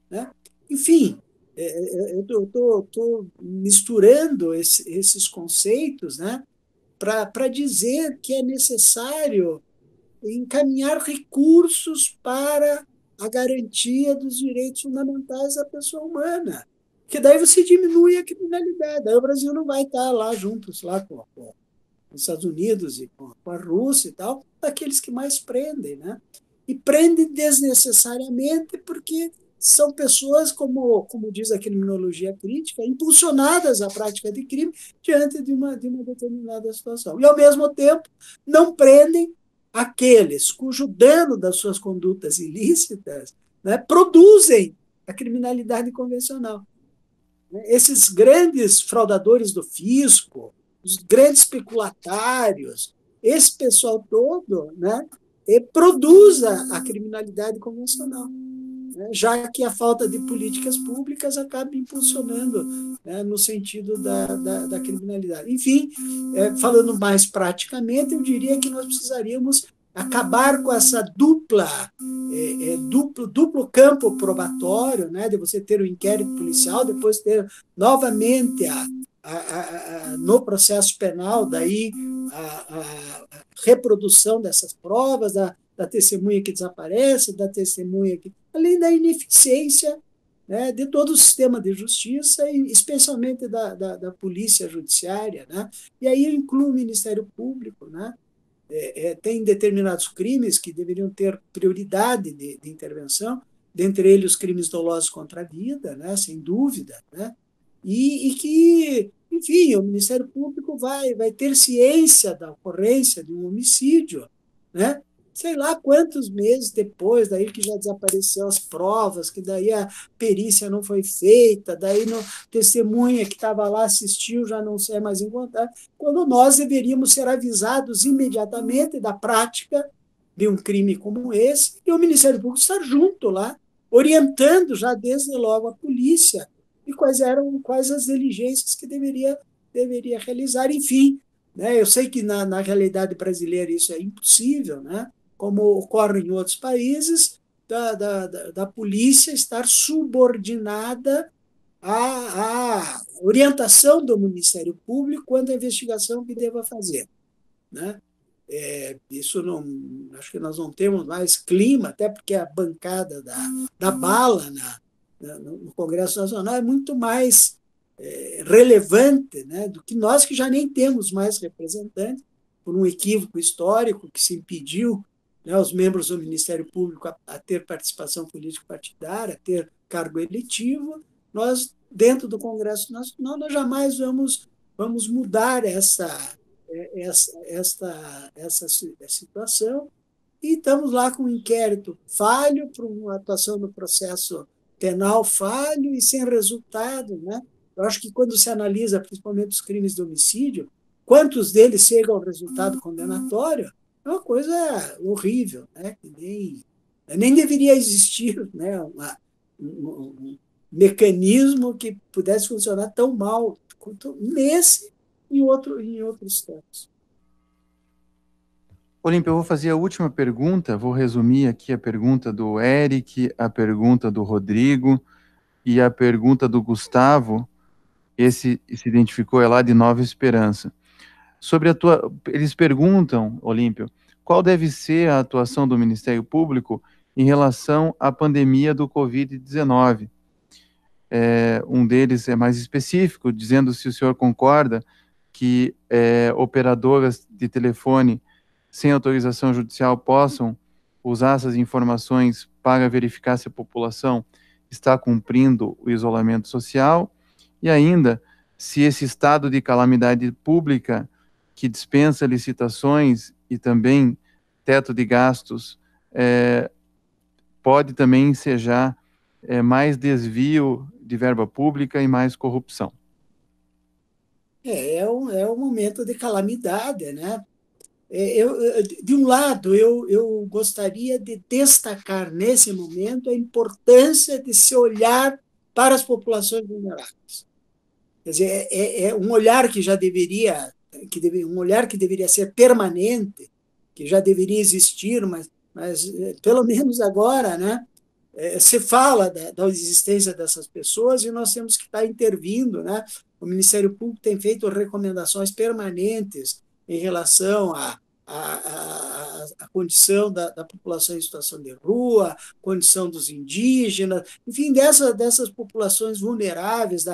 [SPEAKER 2] né? Enfim, eu estou misturando esses conceitos, né, para dizer que é necessário encaminhar recursos para a garantia dos direitos fundamentais da pessoa humana, que daí você diminui a criminalidade, daí o Brasil não vai estar lá juntos lá com os Estados Unidos e com a Rússia e tal, daqueles que mais prendem, né? E prendem desnecessariamente porque são pessoas, como diz a criminologia crítica, impulsionadas à prática de crime diante de uma determinada situação. E, ao mesmo tempo, não prendem aqueles cujo dano das suas condutas ilícitas, né, produzem a criminalidade convencional. Esses grandes fraudadores do fisco, os grandes especulatários, esse pessoal todo, né, produz a criminalidade convencional, né, já que a falta de políticas públicas acaba impulsionando, né, no sentido da criminalidade. Enfim, falando mais praticamente, eu diria que nós precisaríamos acabar com essa duplo campo probatório, né, de você ter o inquérito policial, depois ter novamente no processo penal, daí a reprodução dessas provas, da testemunha que desaparece, da testemunha que... além da ineficiência, né, de todo o sistema de justiça, e especialmente da polícia judiciária, né? E aí eu incluo o Ministério Público, né? Tem determinados crimes que deveriam ter prioridade de intervenção, dentre eles os crimes dolosos contra a vida, né, sem dúvida, né, e que, enfim, o Ministério Público vai ter ciência da ocorrência de um homicídio, né, sei lá quantos meses depois, daí que já desapareceram as provas, que daí a perícia não foi feita, daí a testemunha que estava lá assistiu já não é mais encontrada, quando nós deveríamos ser avisados imediatamente da prática de um crime como esse, e o Ministério Público estar junto lá, orientando já desde logo a polícia e quais as diligências que deveria realizar. Enfim, né, eu sei que na realidade brasileira isso é impossível, né, como ocorre em outros países, da polícia estar subordinada à orientação do Ministério Público quanto à investigação que deva fazer, né? Isso não, acho que nós não temos mais clima, até porque a bancada da bala no Congresso Nacional é muito mais relevante, né, do que nós, que já nem temos mais representantes, por um equívoco histórico que se impediu, né, os membros do Ministério Público a ter participação político-partidária, a ter cargo eletivo. Nós, dentro do Congresso Nacional, nós jamais vamos mudar essa situação, e estamos lá com um inquérito falho, para uma atuação no processo penal falho e sem resultado, né? Eu acho que quando se analisa principalmente os crimes de homicídio, quantos deles chegam ao resultado condenatório, é uma coisa horrível, né? Que nem deveria existir, né, um mecanismo que pudesse funcionar tão mal quanto nesse e em outros casos.
[SPEAKER 3] Olímpio, eu vou fazer a última pergunta, vou resumir aqui a pergunta do Eric, a pergunta do Rodrigo e a pergunta do Gustavo. Esse se identificou, é lá de Nova Esperança. Eles perguntam, Olímpio, qual deve ser a atuação do Ministério Público em relação à pandemia do Covid-19? Um deles é mais específico, dizendo se o senhor concorda que operadoras de telefone sem autorização judicial possam usar essas informações para verificar se a população está cumprindo o isolamento social, e ainda se esse estado de calamidade pública que dispensa licitações e também teto de gastos pode também ensejar mais desvio de verba pública e mais corrupção.
[SPEAKER 2] É um momento de calamidade, né? De um lado, eu gostaria de destacar nesse momento a importância de se olhar para as populações vulneráveis. Quer dizer, é um olhar que já deveria, um olhar que deveria ser permanente, que já deveria existir, mas pelo menos agora, né, se fala da existência dessas pessoas e nós temos que estar intervindo, né? O Ministério Público tem feito recomendações permanentes em relação à condição da população em situação de rua, condição dos indígenas, enfim, dessas populações vulneráveis,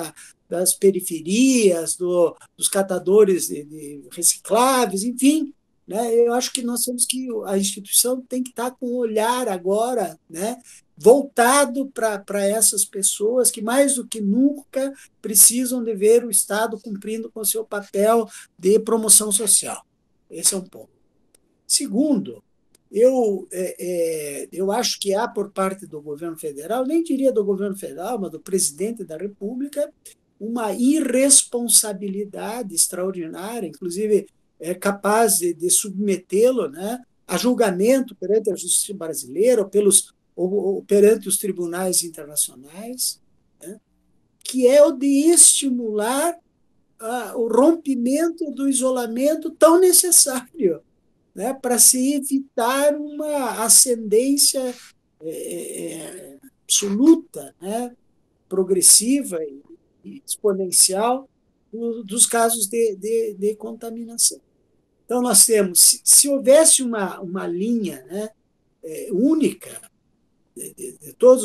[SPEAKER 2] das periferias, dos catadores de recicláveis, enfim, né? Eu acho que nós temos a instituição tem que estar com um olhar agora, né, voltado para essas pessoas que, mais do que nunca, precisam de ver o Estado cumprindo com o seu papel de promoção social. Esse é um ponto. Segundo, eu acho que há por parte do governo federal, nem diria do governo federal, mas do presidente da República, uma irresponsabilidade extraordinária, inclusive é capaz de submetê-lo, né, a julgamento perante a justiça brasileira ou perante os tribunais internacionais, né, que é o de estimular o rompimento do isolamento tão necessário, né, para se evitar uma ascendência absoluta, né, progressiva e exponencial dos casos de contaminação. Então, nós temos, se houvesse uma linha, né, única de todos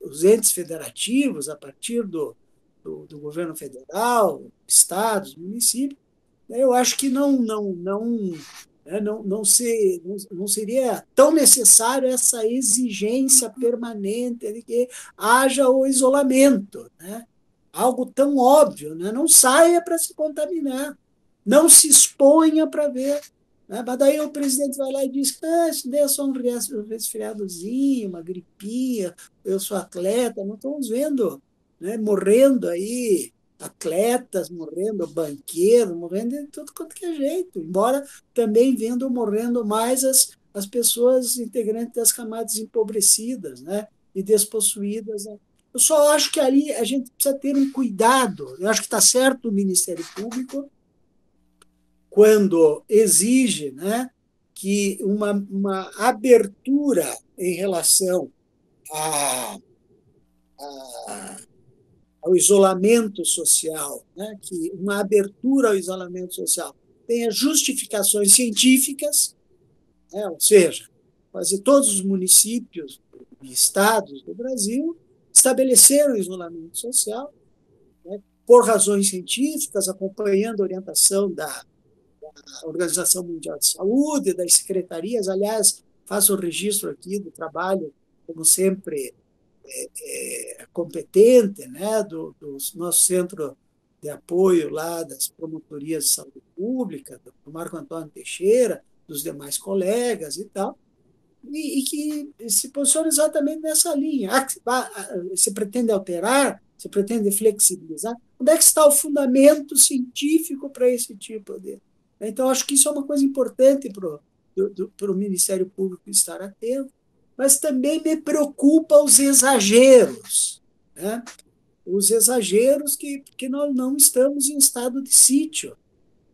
[SPEAKER 2] os entes federativos, a partir do governo federal, estados, municípios, eu acho que não seria tão necessário essa exigência permanente de que haja o isolamento, né? Algo tão óbvio, né? Não saia para se contaminar, não se exponha para ver. Né? Mas daí o presidente vai lá e diz que isso daí é só um resfriadozinho, uma gripinha, eu sou atleta, não estamos vendo, né? Morrendo aí atletas, morrendo banqueiros, morrendo de tudo quanto que é jeito, embora também vendo morrendo mais as pessoas integrantes das camadas empobrecidas, né, e despossuídas. Né. Eu só acho que ali a gente precisa ter um cuidado. Eu acho que está certo o Ministério Público quando exige, né, que uma abertura em relação ao isolamento social, né, que uma abertura ao isolamento social tenha justificações científicas, né, ou seja, quase todos os municípios e estados do Brasil estabeleceram isolamento social, né, por razões científicas, acompanhando a orientação da Organização Mundial de Saúde, das secretarias. Aliás, faço o registro aqui do trabalho, como sempre, competente, né, do nosso centro de apoio lá das promotorias de saúde pública, do Marco Antônio Teixeira, dos demais colegas e tal, e que se posiciona exatamente nessa linha. Se pretende alterar, se pretende flexibilizar, onde é que está o fundamento científico para esse tipo de... Então, acho que isso é uma coisa importante para o Ministério Público estar atento, mas também me preocupa os exageros, né? Os exageros que nós não estamos em estado de sítio,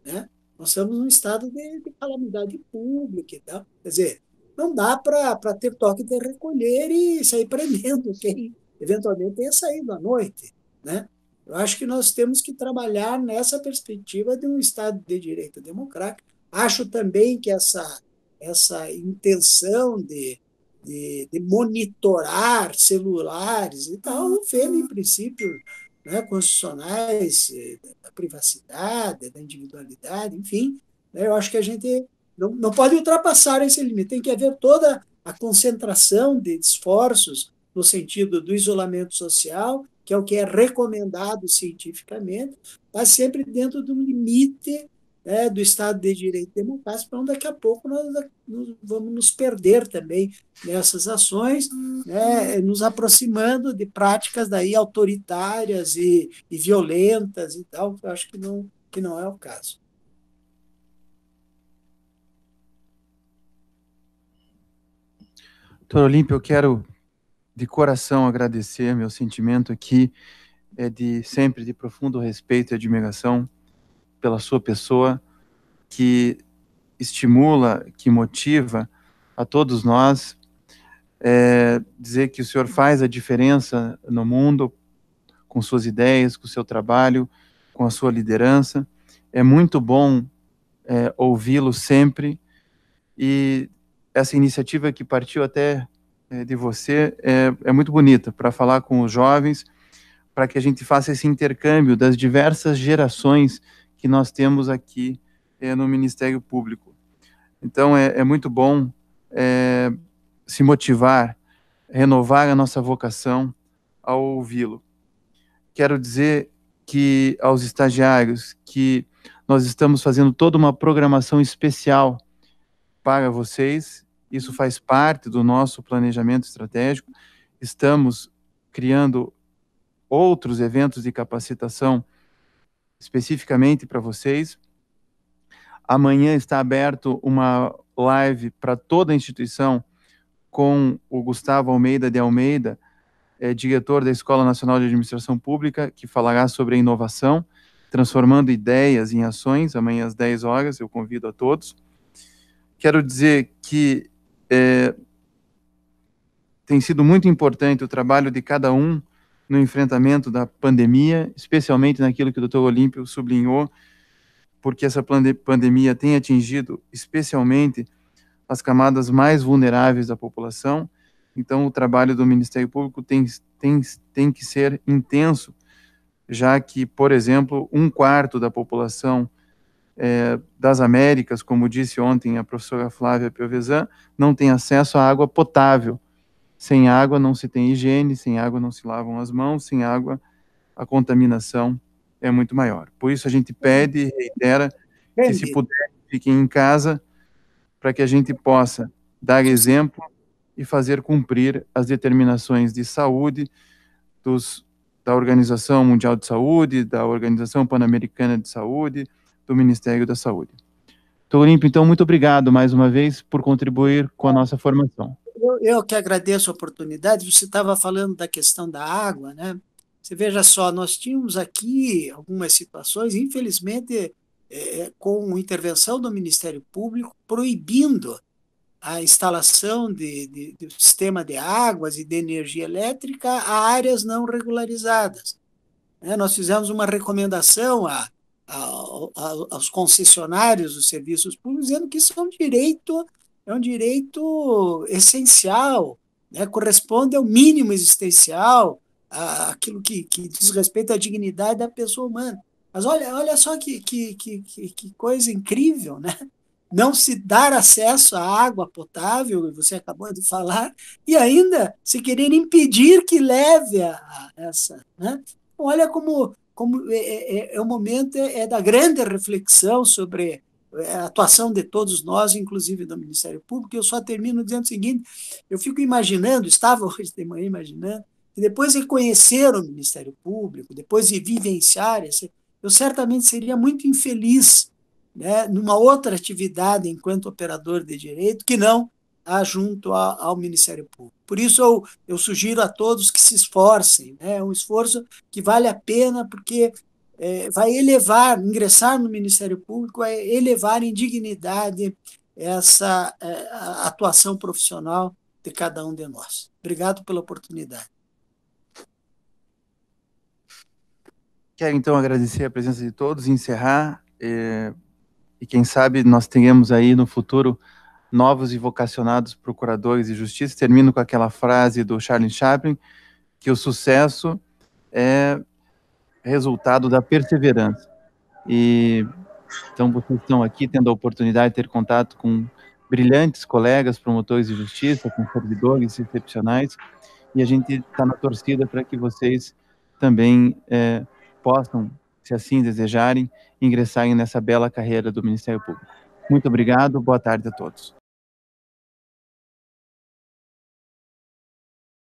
[SPEAKER 2] né? Nós estamos em estado de calamidade pública e tal. Quer dizer, não dá para ter toque de recolher e sair prendendo quem eventualmente tenha saído à noite, né? Eu acho que nós temos que trabalhar nessa perspectiva de um Estado de direito democrático. Acho também que essa intenção de monitorar celulares e tal ofende princípios, né, constitucionais da privacidade, da individualidade, enfim. Né, eu acho que a gente não pode ultrapassar esse limite. Tem que haver toda a concentração de esforços no sentido do isolamento social, que é o que é recomendado cientificamente, mas sempre dentro de um limite, né, do Estado de Direito Democrático, então daqui a pouco nós vamos nos perder também nessas ações, né, nos aproximando de práticas daí autoritárias e violentas e tal, eu acho que não é o caso.
[SPEAKER 3] Doutor Olímpio, eu quero de coração agradecer. Meu sentimento aqui é sempre de profundo respeito e admiração pela sua pessoa, que estimula, que motiva a todos nós, dizer que o senhor faz a diferença no mundo com suas ideias, com o seu trabalho, com a sua liderança. É muito bom ouvi-lo sempre, e essa iniciativa que partiu até de você é muito bonita, para falar com os jovens, para que a gente faça esse intercâmbio das diversas gerações que nós temos aqui no Ministério Público. Então, é muito bom se motivar, renovar a nossa vocação ao ouvi-lo. Quero dizer que aos estagiários que nós estamos fazendo toda uma programação especial para vocês, isso faz parte do nosso planejamento estratégico. Estamos criando outros eventos de capacitação especificamente para vocês. Amanhã está aberto uma live para toda a instituição com o Gustavo Almeida de Almeida, diretor da Escola Nacional de Administração Pública, que falará sobre a inovação, transformando ideias em ações, amanhã às 10 horas, eu convido a todos. Quero dizer que tem sido muito importante o trabalho de cada um no enfrentamento da pandemia, especialmente naquilo que o Dr. Olímpio sublinhou, porque essa pandemia tem atingido especialmente as camadas mais vulneráveis da população. Então, o trabalho do Ministério Público tem que ser intenso, já que, por exemplo, 1/4 da população das Américas, como disse ontem a professora Flávia Piovesan, não tem acesso à água potável. Sem água não se tem higiene, sem água não se lavam as mãos, sem água a contaminação é muito maior. Por isso a gente pede e reitera que, se puder, fiquem em casa, para que a gente possa dar exemplo e fazer cumprir as determinações de saúde da Organização Mundial de Saúde, da Organização Pan-Americana de Saúde, do Ministério da Saúde. Dr. Olímpio, então, muito obrigado mais uma vez por contribuir com a nossa formação.
[SPEAKER 2] Eu que agradeço a oportunidade. Você estava falando da questão da água, né? Você veja só, nós tínhamos aqui algumas situações, infelizmente, com intervenção do Ministério Público, proibindo a instalação de sistema de águas e de energia elétrica a áreas não regularizadas. Nós fizemos uma recomendação aos concessionários dos serviços públicos, dizendo que isso é um direito essencial, né? Corresponde ao mínimo existencial, aquilo que diz respeito à dignidade da pessoa humana. Mas olha só que coisa incrível, né? Não se dar acesso à água potável, você acabou de falar, e ainda se querer impedir que leve a essa. Né? Olha como o momento da grande reflexão sobre a atuação de todos nós, inclusive do Ministério Público. Eu só termino dizendo o seguinte: eu fico imaginando, estava hoje de manhã imaginando, que depois de conhecer o Ministério Público, depois de vivenciar, eu certamente seria muito infeliz, né, numa outra atividade enquanto operador de direito, que não junto ao Ministério Público. Por isso, eu sugiro a todos que se esforcem, né, é um esforço que vale a pena, porque vai elevar, ingressar no Ministério Público, vai elevar em dignidade essa atuação profissional de cada um de nós. Obrigado pela oportunidade.
[SPEAKER 3] Quero, então, agradecer a presença de todos, encerrar, e quem sabe nós tenhamos aí no futuro novos e vocacionados procuradores de justiça. Termino com aquela frase do Charlie Chaplin, que o sucesso é resultado da perseverança. E então vocês estão aqui tendo a oportunidade de ter contato com brilhantes colegas promotores de justiça, com servidores excepcionais, e a gente está na torcida para que vocês também possam, se assim desejarem, ingressarem nessa bela carreira do Ministério Público. Muito obrigado, boa tarde a todos.